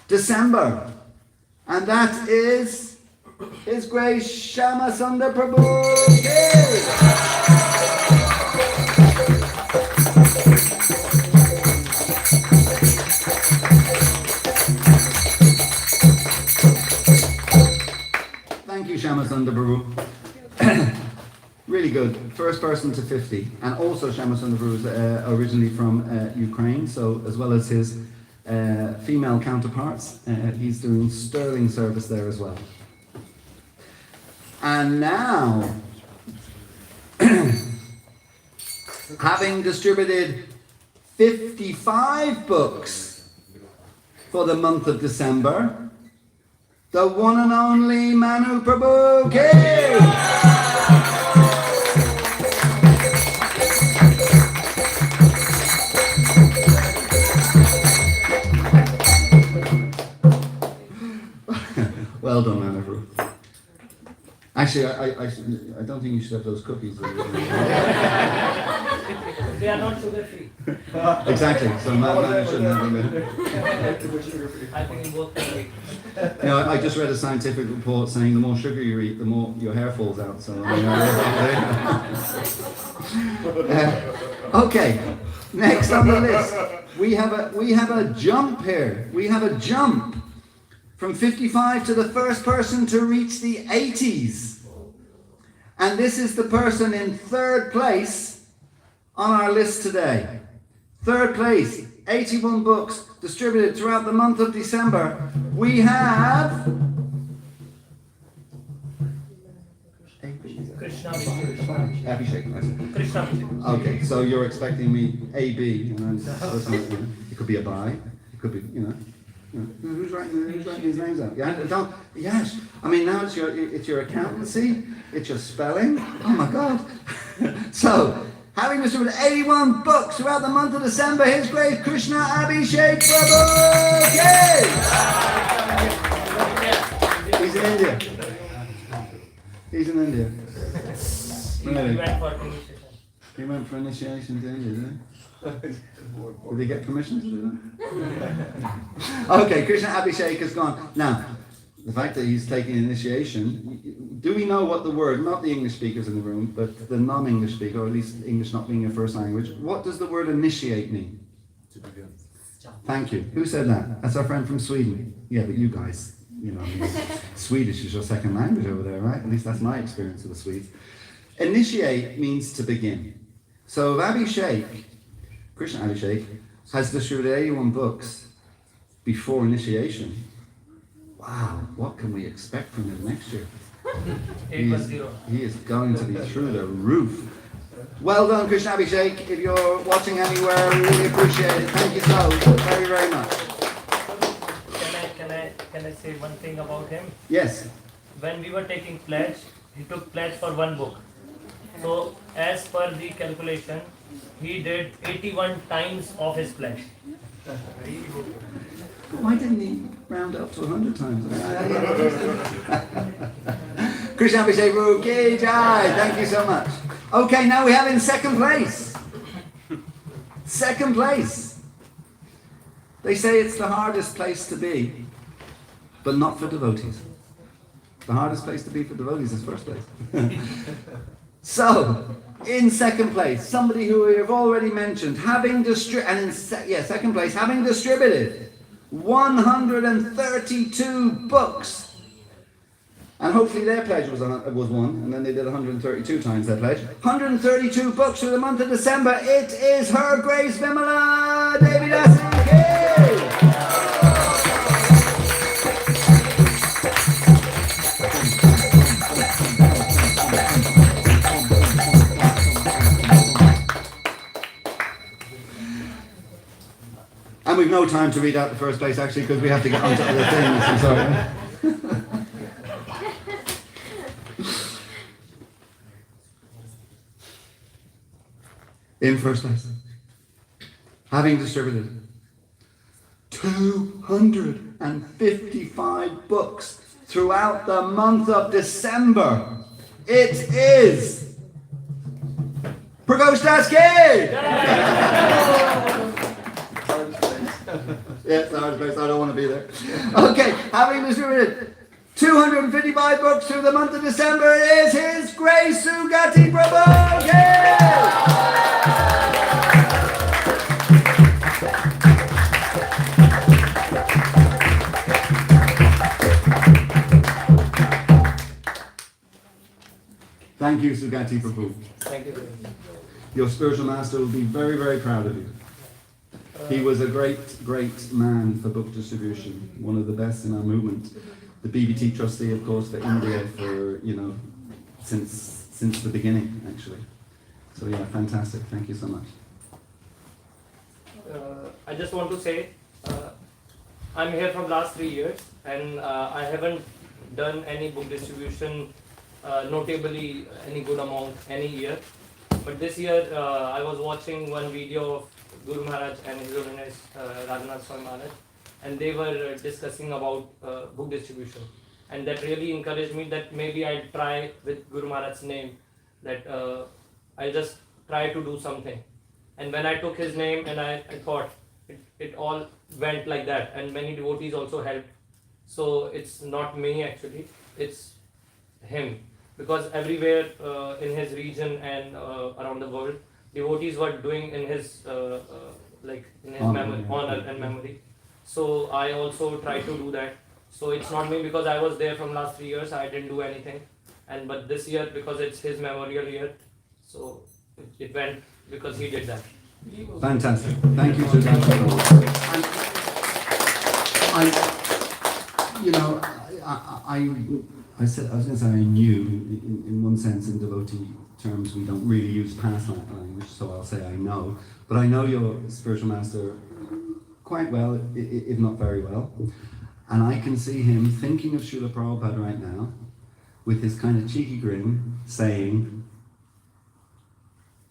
December. And that is His Grace Shama Sundar Prabhu. Thank you, Shama Sundar Prabhu. Really good. First person to 50. And also Shama Sundar Prabhu is originally from Ukraine, so as well as his female counterparts, he's doing sterling service there as well. And now, having distributed 55 books for the month of December, the one and only Manu Prabhu King! Well done, Manu. Actually, I don't think you should have those cookies. They are not sugar free. Exactly. So Manu shouldn't have them. I think in both can be. You know, I just read a scientific report saying the more sugar you eat, the more your hair falls out. So. Okay. Next on the list, we have a jump here. We have a jump from 55 to the first person to reach the 80s. And this is the person in third place on our list today. Third place, 81 books distributed throughout the month of December. We have Krishna. Abhishek. Krishna. Okay, so you're expecting me A-B, and it could be a buy, it could be, who's writing his names out? Yeah, yes. I mean, now it's your accountancy, it's your spelling. Oh my God. So, having distributed 81 books throughout the month of December, His Grace Krishna Abhishek Prabhu. He's in India. He's in India. He went for initiation. He went for initiation to India, did he? Did he get permission to do that? Okay, Krishna Abhishek has gone. Now, the fact that he's taking initiation, do we know what the word, not the English speakers in the room, but the non-English speaker, or at least English not being your first language, what does the word initiate mean? To begin. Thank you. Who said that? That's our friend from Sweden. Yeah, but you guys, Swedish is your second language over there, right? At least that's my experience of the Swedes. Initiate means to begin. So Abhishek, Krishna Abhishek, has distributed 81 books before initiation. Wow, what can we expect from him next year? 810. He is going to be through the roof. Well done, Krishna Abhishek. If you're watching anywhere, we really appreciate it. Thank you so very, very much. Can I say one thing about him? Yes. When we were taking pledge, he took pledge for one book. So, as per the calculation, he did 81 times of his pledge. Why didn't he round up to 100 times? Krishna Abhishek Ruki Jai, thank you so much. Okay, now we have in second place. Second place. They say it's the hardest place to be, but not for devotees. The hardest place to be for devotees is first place. So, in second place, somebody who we have already mentioned, second place, having distributed 132 books. And hopefully their pledge was one, and then they did 132 times their pledge. 132 books through the month of December. It is Her Grace Vimala Devi Dasi. And we've no time to read out the first place, actually, because we have to get on to other things. I'm sorry. In first place, having distributed 255 books throughout the month of December, it is Pragosh Das Kid! Yes, Sarge Place, I don't want to be there. Okay, having distributed 255 books through the month of December is His Grace Sugati Prabhu! Thank you, Sugati Prabhu. Thank you very much. Your spiritual master will be very, very proud of you. He was a great, great man for book distribution, one of the best in our movement. The BBT trustee, of course, for India for, since the beginning, actually. So yeah, fantastic. Thank you so much. I just want to say, I'm here from last 3 years, and I haven't done any book distribution, notably any good amount any year. But this year, I was watching one video of Guru Maharaj and His Holiness Radhanath Swami Maharaj, and they were discussing about book distribution, and that really encouraged me that maybe I'd try with Guru Maharaj's name, that I'll just try to do something. And when I took his name, and I thought it all went like that, and many devotees also helped. So it's not me actually, it's him, because everywhere in his region and around the world, devotees were doing in his honor and memory. So I also try to do that. So it's not me, because I was there from last 3 years, I didn't do anything. But this year, because it's his memorial year, so it went because he did that. Fantastic. Thank you, Sugati. I said, I was going to say I knew, in one sense, in devotee terms, we don't really use past language, so I'll say I know. But I know your spiritual master quite well, if not very well. And I can see him thinking of Srila Prabhupada right now, with his kind of cheeky grin, saying,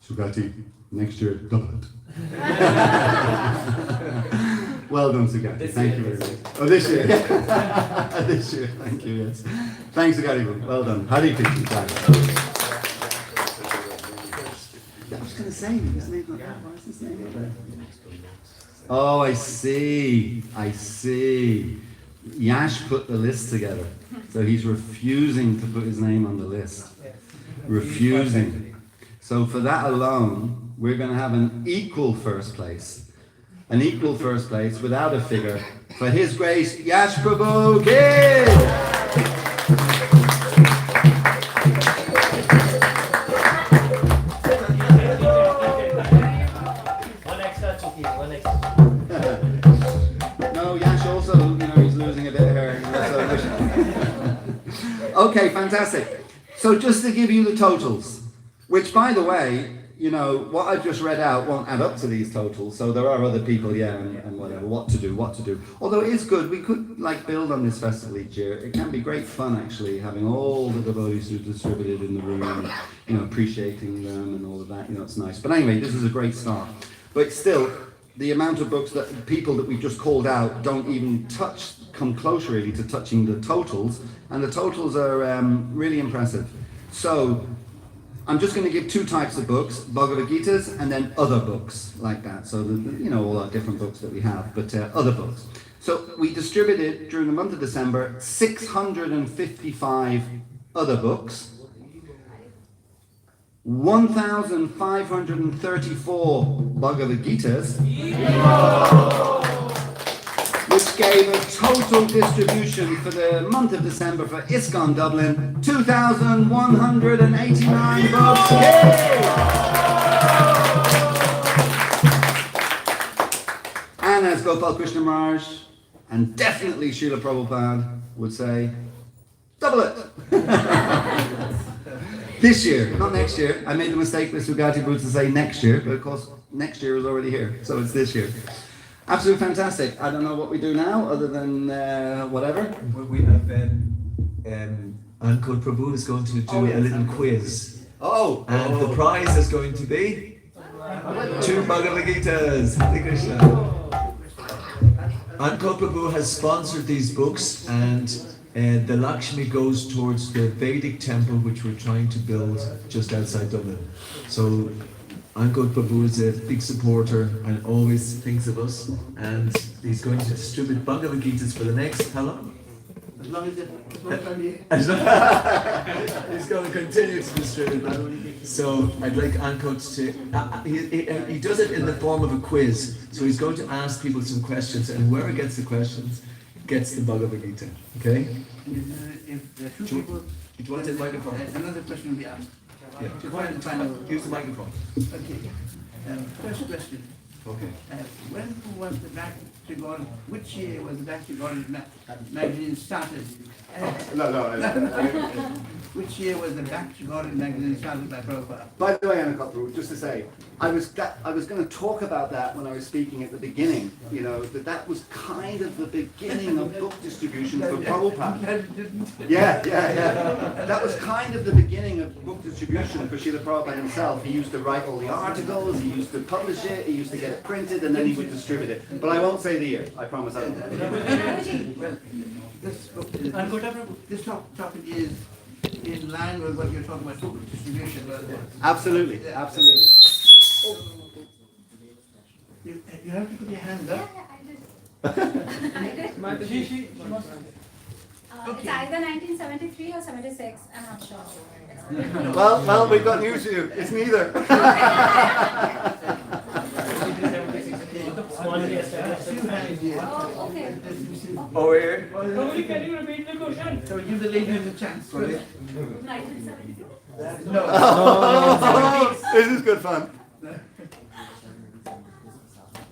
Sugati, next year, double it. Well done, Sugati. Thank you very much. Oh, this year. This year. Thank you, yes. Thanks, Sugati. Well done. Hare Krishna. I was going to say, his name not there. Why is his name not there? Oh, I see. Yash put the list together. So he's refusing to put his name on the list. Refusing. So for that alone, we're going to have an equal first place. An equal first place without a figure. For His Grace, Yash Prabhu Ki! One extra. No, Yash also, he's losing a bit of hair. Okay, fantastic. So just to give you the totals, which by the way, what I've just read out won't add up to these totals, so there are other people, and whatever, what to do. Although it is good, we could build on this festival each year. It can be great fun actually, having all the devotees who distributed in the room, and, appreciating them and all of that, it's nice. But anyway, this is a great start. But still, the amount of books that people that we've just called out don't even come close really to touching the totals, and the totals are really impressive. So, I'm just going to give 2 types of books, Bhagavad Gitas and then other books like that. So, all our different books that we have, but other books. So we distributed during the month of December 655 other books, 1,534 Bhagavad Gitas, which gave a total distribution for the month of December for ISKCON Dublin, 2,189 books. And as Gopal Krishna Maharaj, and definitely Srila Prabhupada would say, double it. This year, not next year. I made the mistake with Sugati Boots to say next year, but of course next year is already here, so it's this year. Absolutely fantastic. I don't know what we do now, other than whatever. Well, we have Ankul Prabhu is going to do a little quiz. And the prize is going to be 2 Bhagavad Gitas. Hare Krishna. Ankul Prabhu has sponsored these books, and And the Lakshmi goes towards the Vedic temple which we're trying to build just outside Dublin. So Ankot Prabhu is a big supporter and always thinks of us, and he's going to distribute Bhagavad Gitas for the next, how long? As long as He's going to continue to distribute that. So I'd like Ankot to, he does it in the form of a quiz. So he's going to ask people some questions, and whoever gets the questions gets the Bhagavad Gita. Okay? if the two people, Do you want to take the microphone? another question will be asked. Yeah. Final. Use the microphone. Okay. First question. Okay. When was the Back to God? Which year was the Back to God magazine started? Which year was the Back to God magazine started by Prabhupada? By the way, Anna Kopru, just to say, I was going to talk about that when I was speaking at the beginning. You know, that was kind of the beginning of book distribution for Prabhupada. Yeah. That was kind of the beginning of book distribution for Srila Prabhupada himself. He used to write all the articles, he used to publish it, he used to get it printed, and then he would distribute it. But I won't say the year. I promise I won't. Well, this topic is in line with what you're talking about, book distribution. Absolutely. You have to put your hand up. It's either 1973 or 76, I'm not sure. Well, we've got news for you. It's neither. Oh, okay. Over here. Probably can you repeat the question? So give the lady a chance. 1972? This is good fun.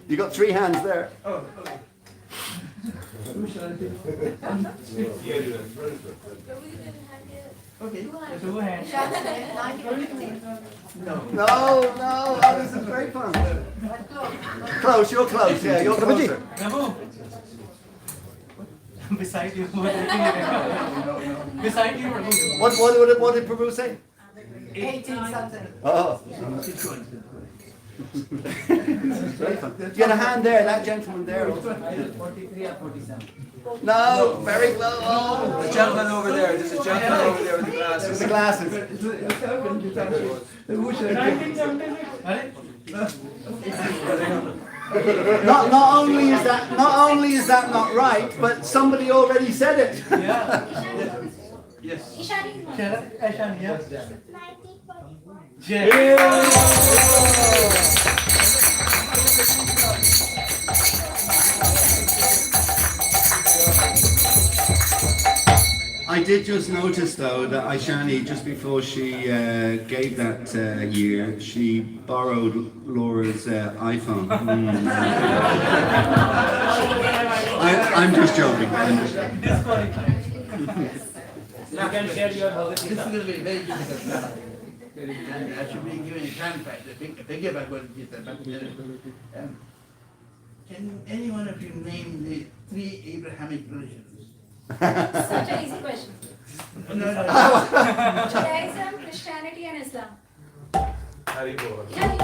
You got 3 hands there. Oh, okay. Who shall I take? Okay. Two hands. 1950. No, oh, this is great fun. Close, you're close, yeah, you're closer. Beside you. Beside you. What did Prabhu say? 18 something. Oh. Great fun. Get a hand there, that gentleman there. 43 or 47. No, very close. Oh. The gentleman over there. There's a gentleman over there with the glasses. The glasses. Who shall I take? Not only is that not right, but somebody already said it. Yes. Ishani. Ashan, yes. I did just notice though that Aishani, just before she gave that year, she borrowed Laura's iPhone. I'm just joking. You can share your Bhagavad This is Gita. going to be very difficult. I should be giving a grand prize, a bigger Bhagavad Gita. Can any one of you name the 3 Abrahamic religions? Such an easy question. No. Judaism, Christianity, and Islam. Harry Potter. Yeah, you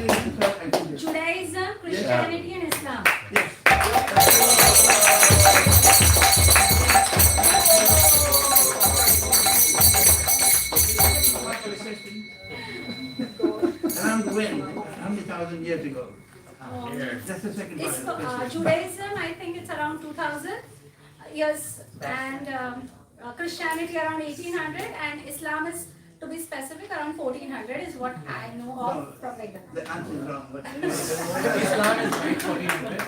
said Judaism, Christianity, and Islam. Around when? How many thousand years ago? That's the second part It's, of the question. Judaism, I think it's around 2000 years, and Christianity around 1800, and Islam is, to be specific, around 1400 is what I know of from like that. The answer is wrong. But Islam is 1400.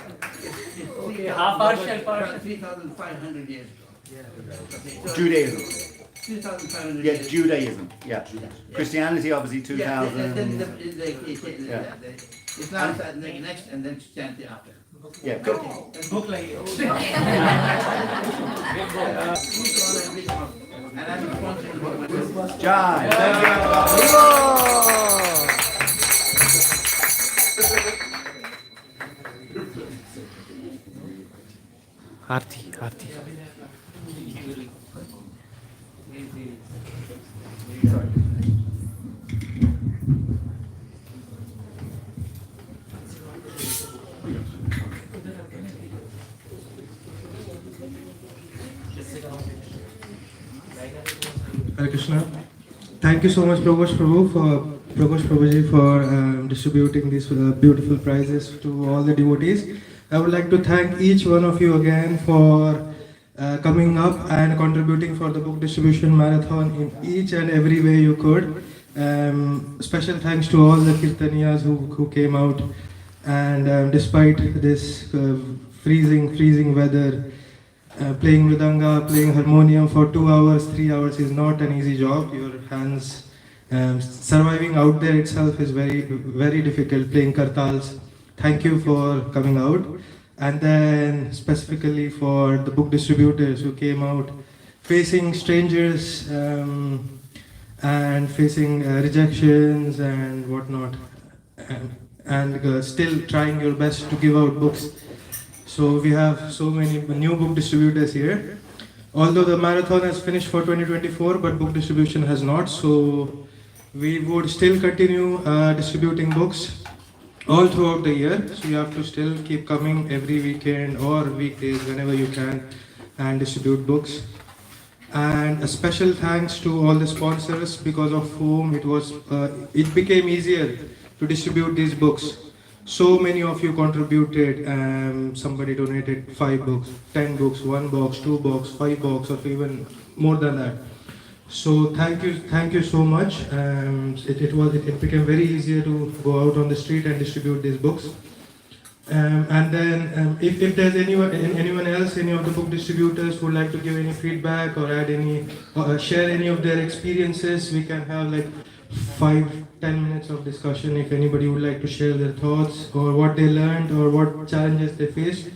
it's Okay, half partial. 3,500 years ago. Judaism. 3,500 Yeah, years ago. Judaism. Yeah. Christianity, obviously, 2000. The Islam started next, and then Christianity after. Yeah, good. Book like And I'm responsible for this. Jai. Krishna. Thank you so much, Prabhuji, for distributing these beautiful prizes to all the devotees. I would like to thank each one of you again for coming up and contributing for the book distribution marathon in each and every way you could. Special thanks to all the Kirtaniyas who came out, and despite this freezing weather, playing mridanga, playing harmonium for 2 hours, 3 hours is not an easy job. Your hands, surviving out there itself is very difficult, playing kartals. Thank you for coming out. And then specifically for the book distributors who came out facing strangers and facing rejections and whatnot, and still trying your best to give out books. So we have so many new book distributors here. Although the marathon has finished for 2024, but book distribution has not. So we would still continue distributing books all throughout the year. So you have to still keep coming every weekend or weekdays whenever you can and distribute books. And a special thanks to all the sponsors, because of whom it became easier to distribute these books. So many of you contributed. Somebody donated 5 books, 10 books, 1 box, 2 box, 5 box, or even more than that. So thank you so much. It became very easier to go out on the street and distribute these books. And then if there's anyone else, any of the book distributors who would like to give any feedback or add any, share any of their experiences, we can have like 5-10 minutes of discussion if anybody would like to share their thoughts or what they learned or what challenges they faced.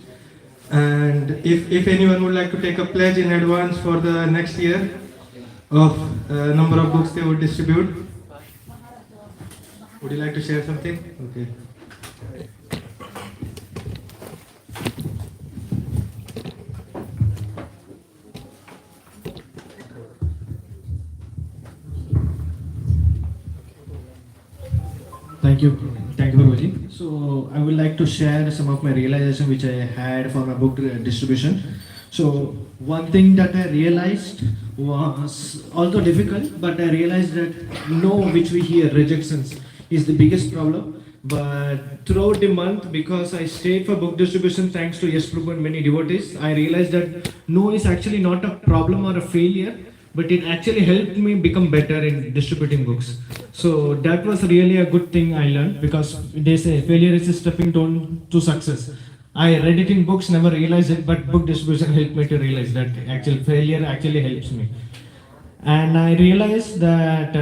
And if anyone would like to take a pledge in advance for the next year of number of books they would distribute. Would you like to share something? Okay. Thank you, Prabhuji. So I would like to share some of my realization which I had for my book distribution. So one thing that I realized was, although difficult, but I realized that no, which we hear, rejections, is the biggest problem. But throughout the month, because I stayed for book distribution thanks to Yes Prabhu and many devotees, I realized that no is actually not a problem or a failure, but it actually helped me become better in distributing books. So that was really a good thing I learned, because they say failure is a stepping stone to success. I read it in books, never realized it, but book distribution helped me to realize that actual failure actually helps me. And I realized that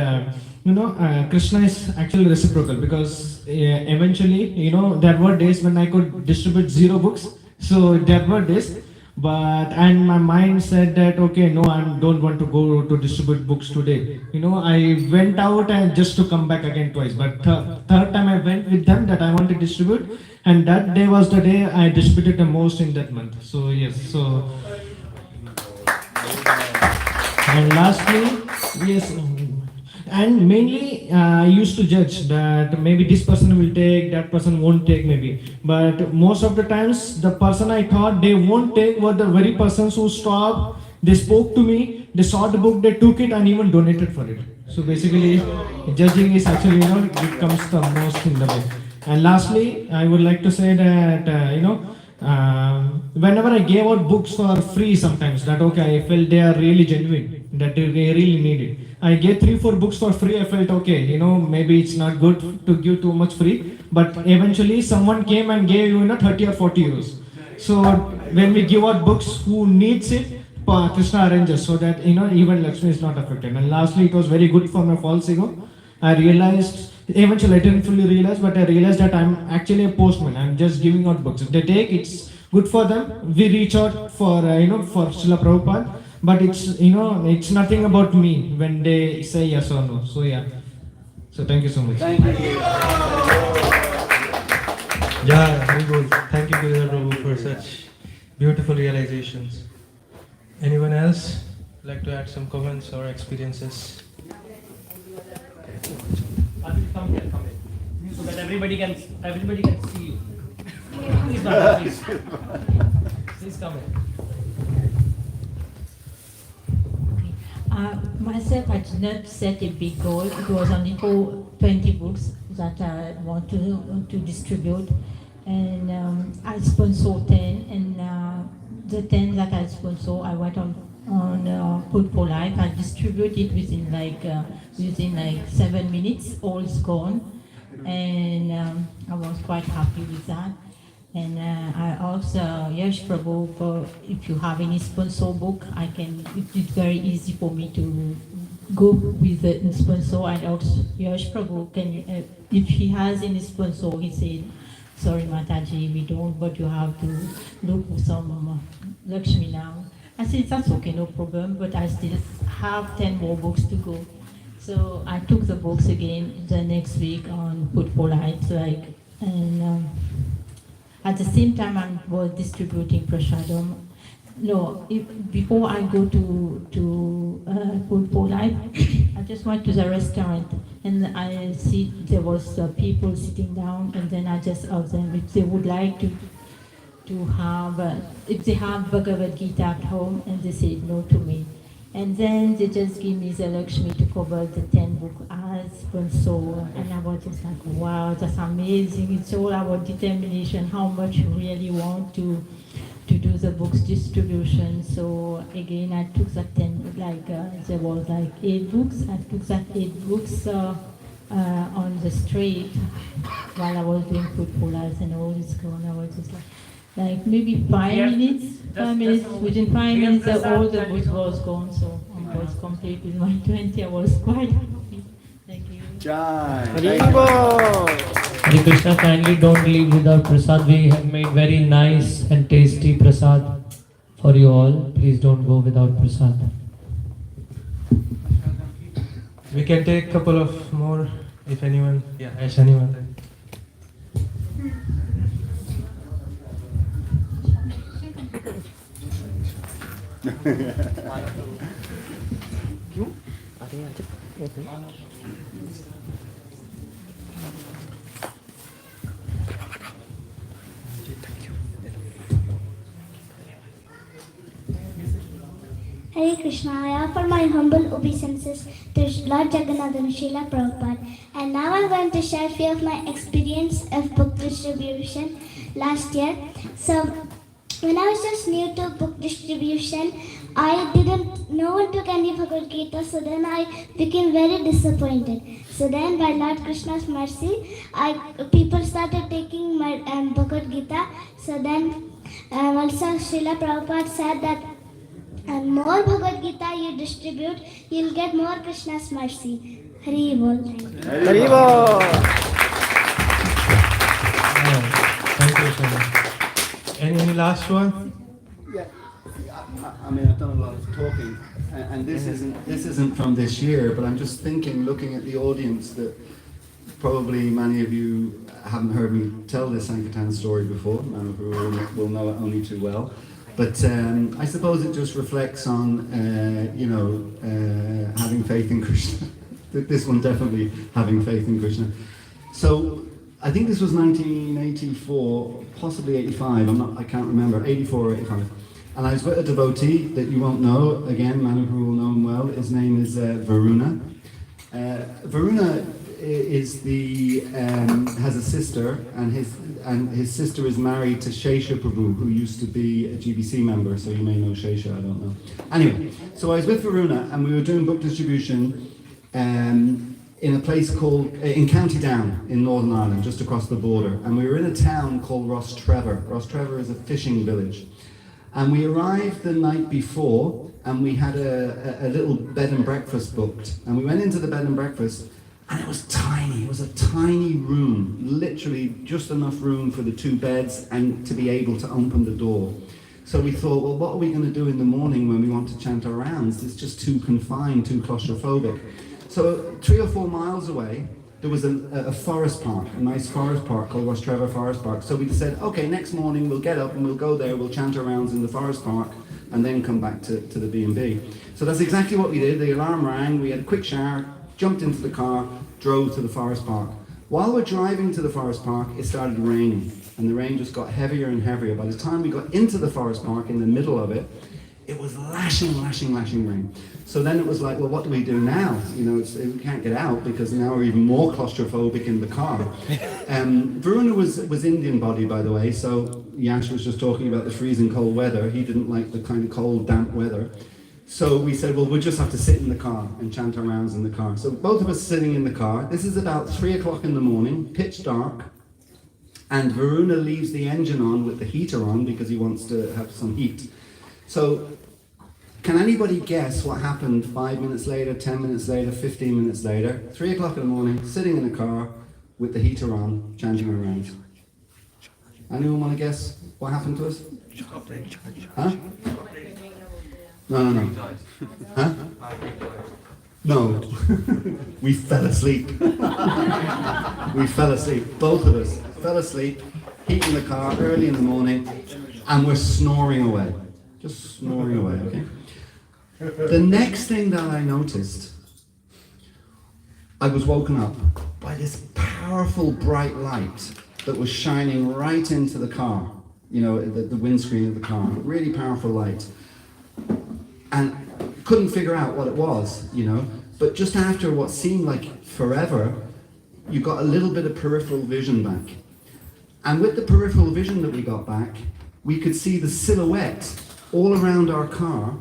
Krishna is actually reciprocal, because eventually, there were days when I could distribute 0 books. So there were days, and my mind said that, okay, no, I don't want to go to distribute books today. I went out and just to come back again twice. But third time I went with them that I want to distribute, and that day was the day I distributed the most in that month. So yes, so. And lastly, yes, and mainly I used to judge that maybe this person will take, that person won't take maybe. But most of the times, the person I thought they won't take were the very persons who stopped, they spoke to me, they saw the book, they took it and even donated for it. So basically, judging is actually, it comes the most in the way. And lastly, I would like to say that, whenever I gave out books for free sometimes, that okay, I felt they are really genuine, that they really need it. I gave 3-4 books for free, I felt okay, maybe it's not good to give too much free, but eventually someone came and gave 30 or 40 euros. So when we give out books, who needs it, Krishna arranges so that, even Lakshmi is not affected. And lastly, it was very good for my false ego. I realized, eventually I didn't fully realize, but I realized that I'm actually a postman. I'm just giving out books. If they take, it's good for them. We reach out for, for Srila Prabhupada, but it's, it's nothing about me when they say yes or no. So yeah. So thank you so much. Thank you. Yeah, very good. Thank you, Giridhar Prabhu, for such beautiful realizations. Anyone else like to add some comments or experiences? Come here, so that everybody can see you. Please come, please. Please come here. Myself, I did not set a big goal. It was only for 20 books that I want to distribute. And I sponsor 10, and the 10 that I sponsor, I went on Food for Life. I distribute it within like 7 minutes, all is gone. And I was quite happy with that. And I asked Yash Prabhu for if you have any sponsor book, it's very easy for me to go with the sponsor. I asked Yash Prabhu, if he has any sponsor, he said, sorry Mataji, we don't, but you have to look for some Lakshmi now. I said, that's okay, no problem, but I still have 10 more books to go. So I took the books again the next week on Food for Life, and at the same time I was distributing prasadam. No, before I go to Food for Life, I just went to the restaurant and I see there was people sitting down, and then I just asked them if they would like to have, if they have Bhagavad Gita at home, and they said no to me. And then they just give me the Lakshmi to cover the 10 book as sponsor, and I was just like, wow, that's amazing. It's all about determination, how much you really want to do the books distribution. So again, I took that 10, there was 8 books. I took that 8 books on the street while I was doing Food for Life, and all is gone. I was just like maybe 5 minutes. 5 minutes. Within 5 minutes, all the books was gone. So I was complete with my 20. I was quite happy. Thank you. Jai. Hare Krishna, kindly don't leave without prasad. We have made very nice and tasty prasad for you all. Please don't go without prasad. We can take a couple of more if anyone. Yeah, anyone. Hare Krishna, I offer my humble obeisances to Lord Jagannath and Srila Prabhupada. And now I'm going to share a few of my experience of book distribution last year. So, when I was just new to book distribution, I didn't know one took any Bhagavad Gita, so then I became very disappointed. So then by Lord Krishna's mercy, people started taking my Bhagavad Gita. So then also Srila Prabhupada said that more Bhagavad Gita you distribute, you'll get more Krishna's mercy. Hari Bol. Hari Bol. Thank you so much. Any last one? Yeah, I mean, I've done a lot of talking, and this isn't from this year, but I'm just thinking, looking at the audience, that probably many of you haven't heard me tell this Sankirtan story before. Many of you will know it only too well. But I suppose it just reflects on, having faith in Krishna. This one definitely having faith in Krishna. So I think this was 1984, possibly 85. I can't remember, 84 or 85. And I was with a devotee that you won't know. Again, Manu will know him well. His name is Varuna. Varuna has a sister, and his sister is married to Shesha Prabhu, who used to be a GBC member, so you may know Shesha, I don't know. Anyway, so I was with Varuna, and we were doing book distribution in a place called, in County Down in Northern Ireland, just across the border. And we were in a town called Rostrevor. Rostrevor is a fishing village. And we arrived the night before, and we had a little bed and breakfast booked. And we went into the bed and breakfast, and it was tiny. It was a tiny room, literally just enough room for the 2 beds and to be able to open the door. So we thought, well, what are we going to do in the morning when we want to chant our rounds? It's just too confined, too claustrophobic. So 3 or 4 miles away, there was a forest park, a nice forest park called Rostrevor Forest Park. So we said, okay, next morning we'll get up and we'll go there, we'll chant our rounds in the forest park, and then come back to the B&B. So that's exactly what we did. The alarm rang, we had a quick shower, jumped into the car, drove to the forest park. While we're driving to the forest park, it started raining, and the rain just got heavier and heavier. By the time we got into the forest park, in the middle of it, it was lashing rain. So then it was like, well, what do we do now? You know, we can't get out because now we're even more claustrophobic in the car. Varuna was Indian body, by the way, so Yash was just talking about the freezing cold weather. He didn't like the kind of cold, damp weather. So we said, well, we'll just have to sit in the car and chant our rounds in the car. So both of us sitting in the car. This is about 3 o'clock in the morning, pitch dark. And Varuna leaves the engine on with the heater on because he wants to have some heat. So can anybody guess what happened 5 minutes later, 10 minutes later, 15 minutes later? 3 o'clock in the morning, sitting in the car with the heater on, chanting our rounds. Anyone want to guess what happened to us? Huh? No. Huh? No. We fell asleep. We fell asleep. Both of us fell asleep, heat in the car early in the morning, and we're snoring away. Just snoring away, okay? The next thing that I noticed, I was woken up by this powerful bright light that was shining right into the car, you know, the windscreen of the car, really powerful light. And couldn't figure out what it was, you know, but just after what seemed like forever, you got a little bit of peripheral vision back. And with the peripheral vision that we got back, we could see the silhouette all around our car.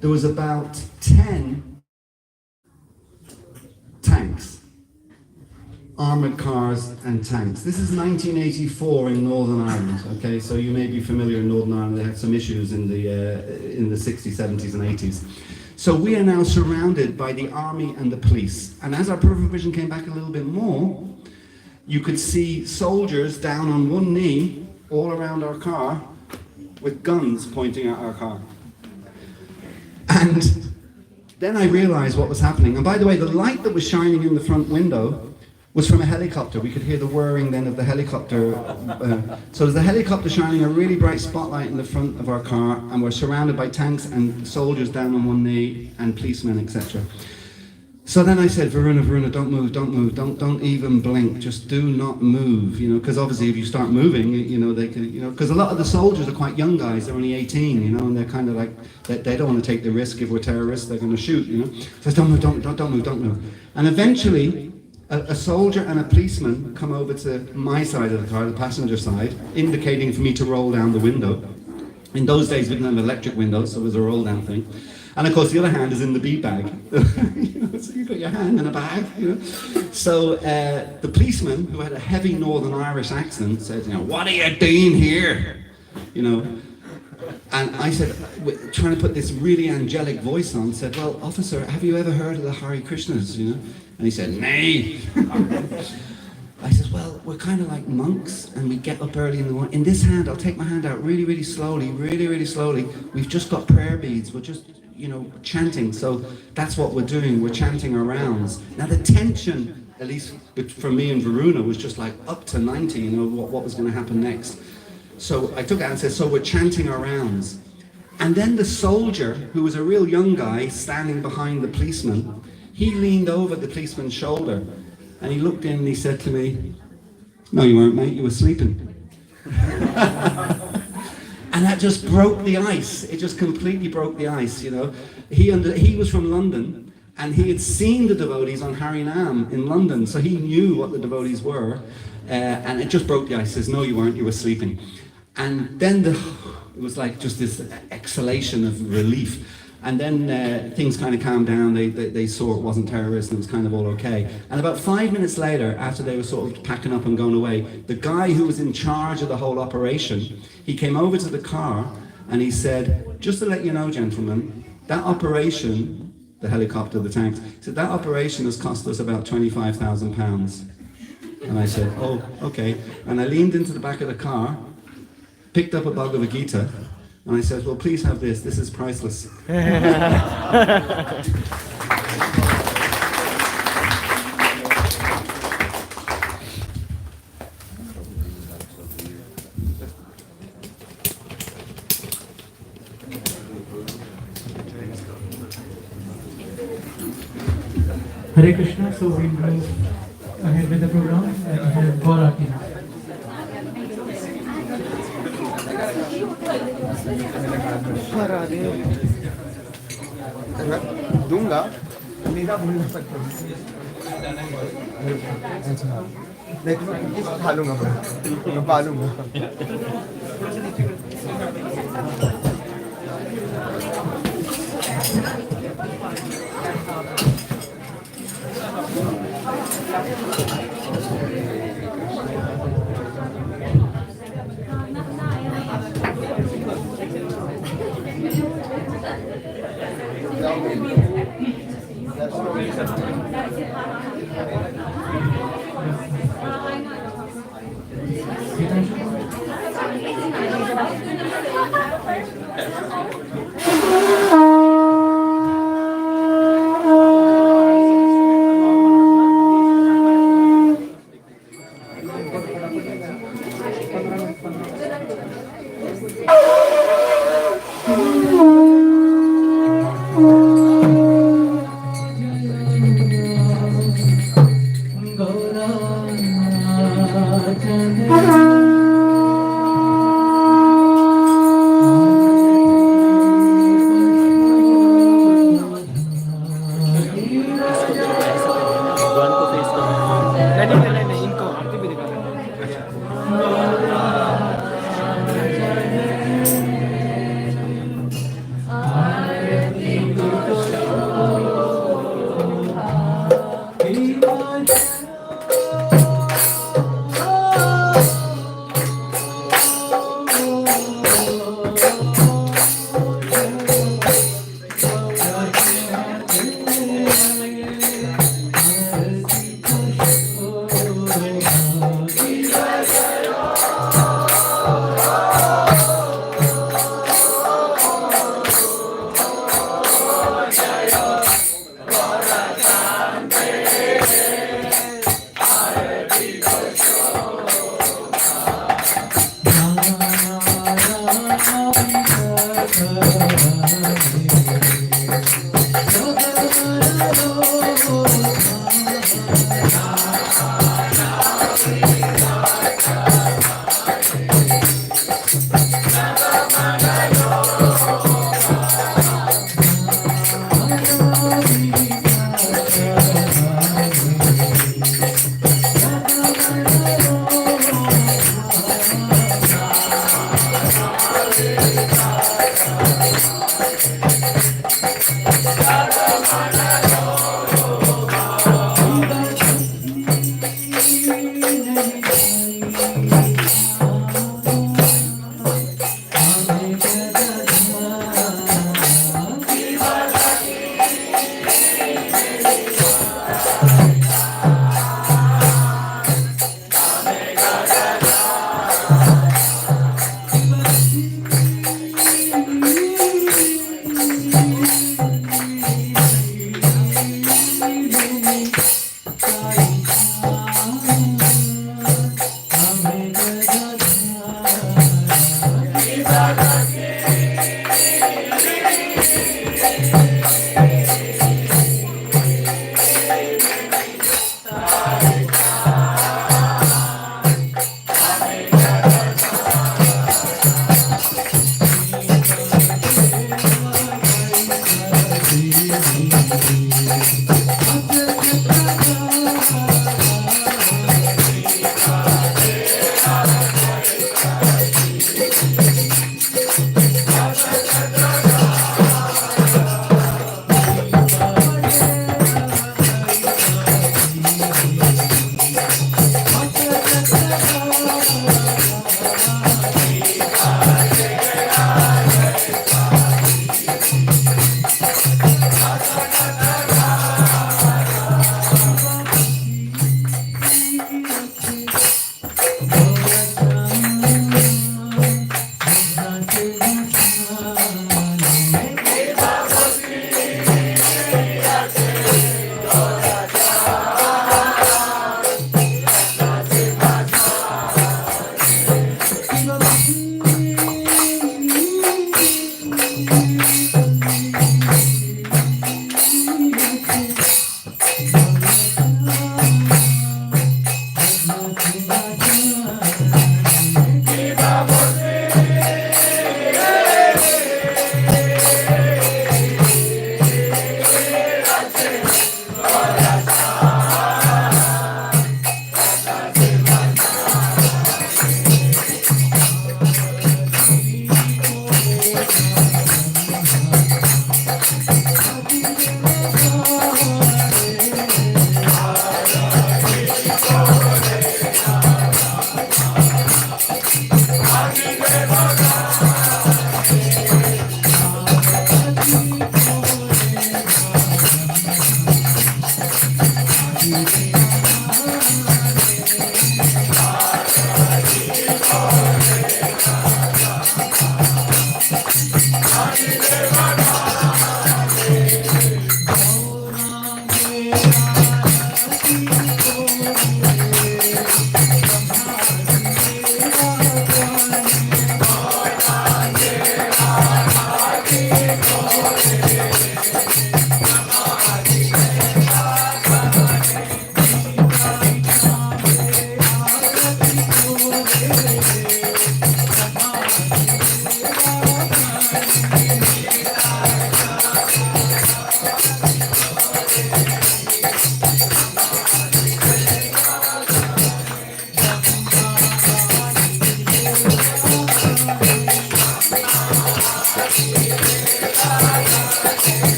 There was about 10 tanks, armoured cars and tanks. This is 1984 in Northern Ireland, okay? So you may be familiar in Northern Ireland, they had some issues in the 60s, 70s and 80s. So we are now surrounded by the army and the police. And as our peripheral vision came back a little bit more, you could see soldiers down on one knee all around our car with guns pointing at our car. And then I realized what was happening. And by the way, the light that was shining in the front window was from a helicopter. We could hear the whirring then of the helicopter. So there's a helicopter shining a really bright spotlight in the front of our car, and we're surrounded by tanks and soldiers down on one knee and policemen, etc. So then I said, Varuna, don't move, don't even blink, just do not move, you know, because obviously if you start moving, you know, they can, you know, because a lot of the soldiers are quite young guys, they're only 18, you know, and they're kind of like, they don't want to take the risk. If we're terrorists, they're going to shoot, you know. So don't move. And eventually, a soldier and a policeman come over to my side of the car, the passenger side, indicating for me to roll down the window. In those days, we didn't have electric windows, so it was a roll down thing. And of course, the other hand is in the bead bag. You know, so you've got your hand in a bag, you know. So the policeman, who had a heavy Northern Irish accent, said, you know, what are you doing here? You know. And I said, trying to put this really angelic voice on, said, well, officer, have you ever heard of the Hare Krishnas, you know? And he said, nay. I said, well, we're kind of like monks, and we get up early in the morning. In this hand, I'll take my hand out really, really slowly, really slowly. We've just got prayer beads. We're just, you know, chanting. So that's what we're doing. We're chanting our rounds. Now the tension, at least for me and Varuna, was just like up to 90, you know, what was going to happen next. So I took it out and said, so we're chanting our rounds. And then the soldier, who was a real young guy standing behind the policeman, he leaned over the policeman's shoulder and he looked in and he said to me, no, you weren't, mate, you were sleeping. And that just broke the ice. It just completely broke the ice, you know. He was from London, and he had seen the devotees on Harinam in London, so he knew what the devotees were, and it just broke the ice. He says, no, you weren't, you were sleeping. And then it was like just this exhalation of relief. And then things kind of calmed down. They saw it wasn't terrorists and it was kind of all okay. And about 5 minutes later, after they were sort of packing up and going away, the guy who was in charge of the whole operation, he came over to the car and he said, just to let you know, gentlemen, that operation, the helicopter, the tanks, he said, that operation has cost us about £25,000. And I said, oh, okay. And I leaned into the back of the car, picked up a Bhagavad Gita, and I said, well, please have this. This is priceless. Hare Krishna, so we'll move ahead with the program and have Gaurati. Hare लूंगा मेरा भूल ना सकते देखो मैं cookies खा लूंगा मैं पा लूंगा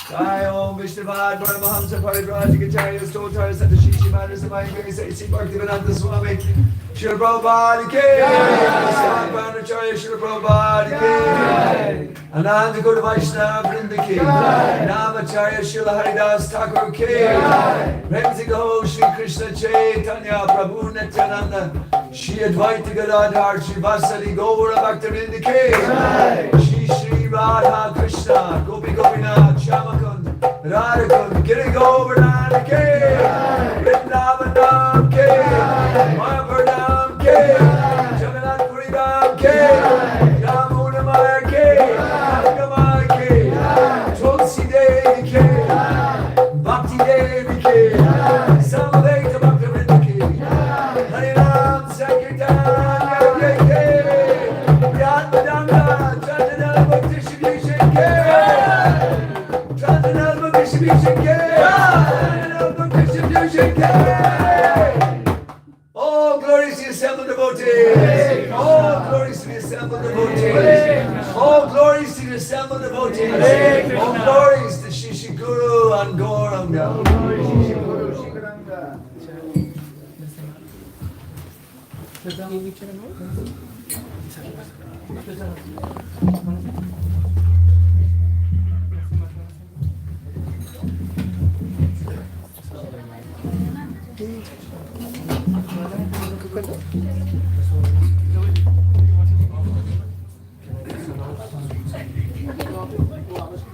Jai Om Vishnuvad Paramahamsa Parivrajikacharya Stotar Satashishi Manasamaya Grace A.C. Bhaktivedanta Swami Srila Prabhupada Ki Jai Pranacharya Srila Prabhupada Ki Ananda Guru Vaishnava Vrinda Ki Namacharya Srila Haridas Thakur Ki Premsi Gaho Shri Krishna Chaitanya Prabhu Nityananda Shri Advaita Gadadhar Shri Vasari Gaura Bhaktivinoda Ki Shri Shri Radha Krishna Gopi Gopinath Shamakund Radhakund Giri Govardhan Ki Vrindavanam Ki Mayapurdam Ki Jagannath Puri Dham Ki Yamuna Maya Ki Gamaya Ki Tulsi Devi Ki Bhakti Devi Ki Samaveta Bhaktivinoda Ki Harinam Sankirtan Ki Yatmadanga Transcendental Book Distribution Ki Transcendental Book Distribution Ki Transcendental Book Distribution Ki All glories to the assembled devotees. All glories to the assembled devotees. All glories to the assembled devotees. All glories to Shishi Guru and Gauranga.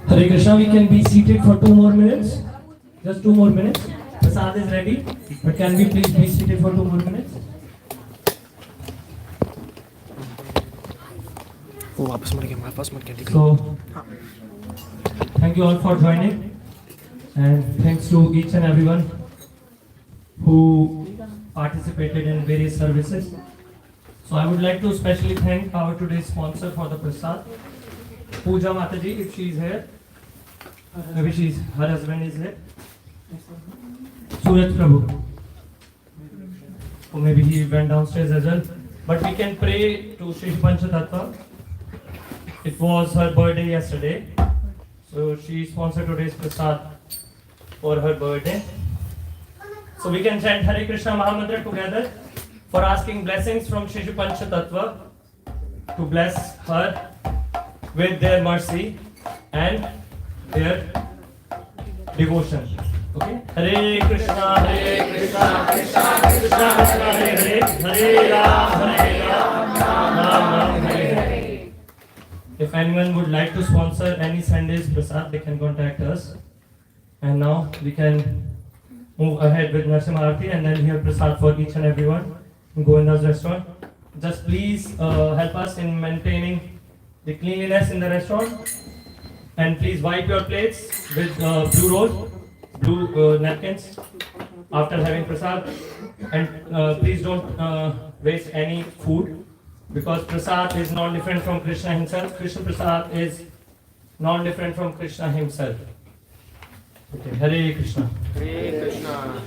Hare Krishna, we can be seated for 2 more minutes. Just 2 more minutes. Prasad is ready, but can we please be seated for 2 more minutes? So, thank you all for joining, and thanks to each and everyone who participated in various services. So I would like to especially thank our today's sponsor for the prasad, Pooja Mataji, if she is here. Maybe her husband is here. Suraj Prabhu. Or maybe he went downstairs as well. But we can pray to Shri Panchatattva. It was her birthday yesterday. So she sponsored today's prasad for her birthday. So we can chant Hare Krishna Mahamantra together for asking blessings from Shri Panchatattva to bless her with their mercy and their devotion. Okay? Hare Krishna, Krishna Krishna, Hare Hare, Hare Ram, Ram Hare Hare. If anyone would like to sponsor any Sunday's prasad, they can contact us. And now we can move ahead with Narsimha Aarti and then hear prasad for each and everyone in Govinda's restaurant. Just please help us in maintaining the cleanliness in the restaurant, and please wipe your plates with blue napkins after having prasad, and please don't waste any food, because prasad is not different from Krishna himself. Krishna prasad is not different from Krishna himself. Okay, Hare Krishna. Hare Krishna.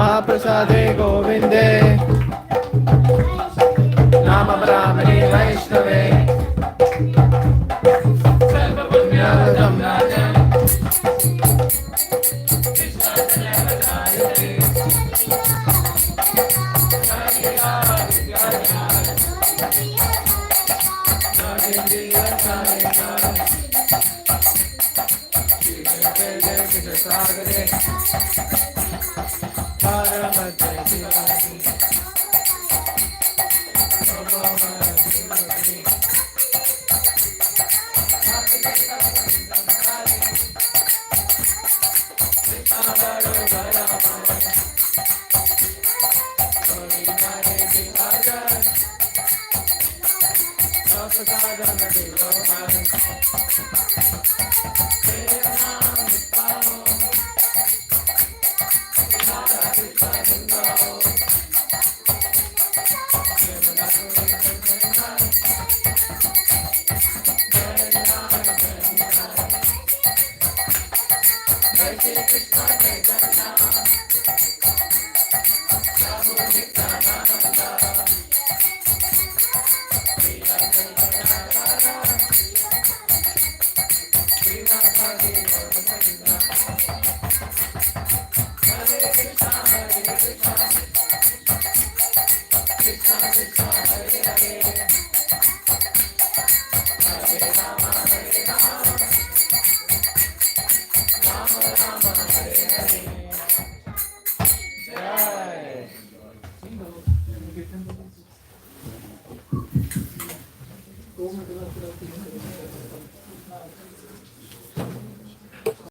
Mahaprasade Govinde Nama Brahmane Vaishnave Sarva Punyadam Rajam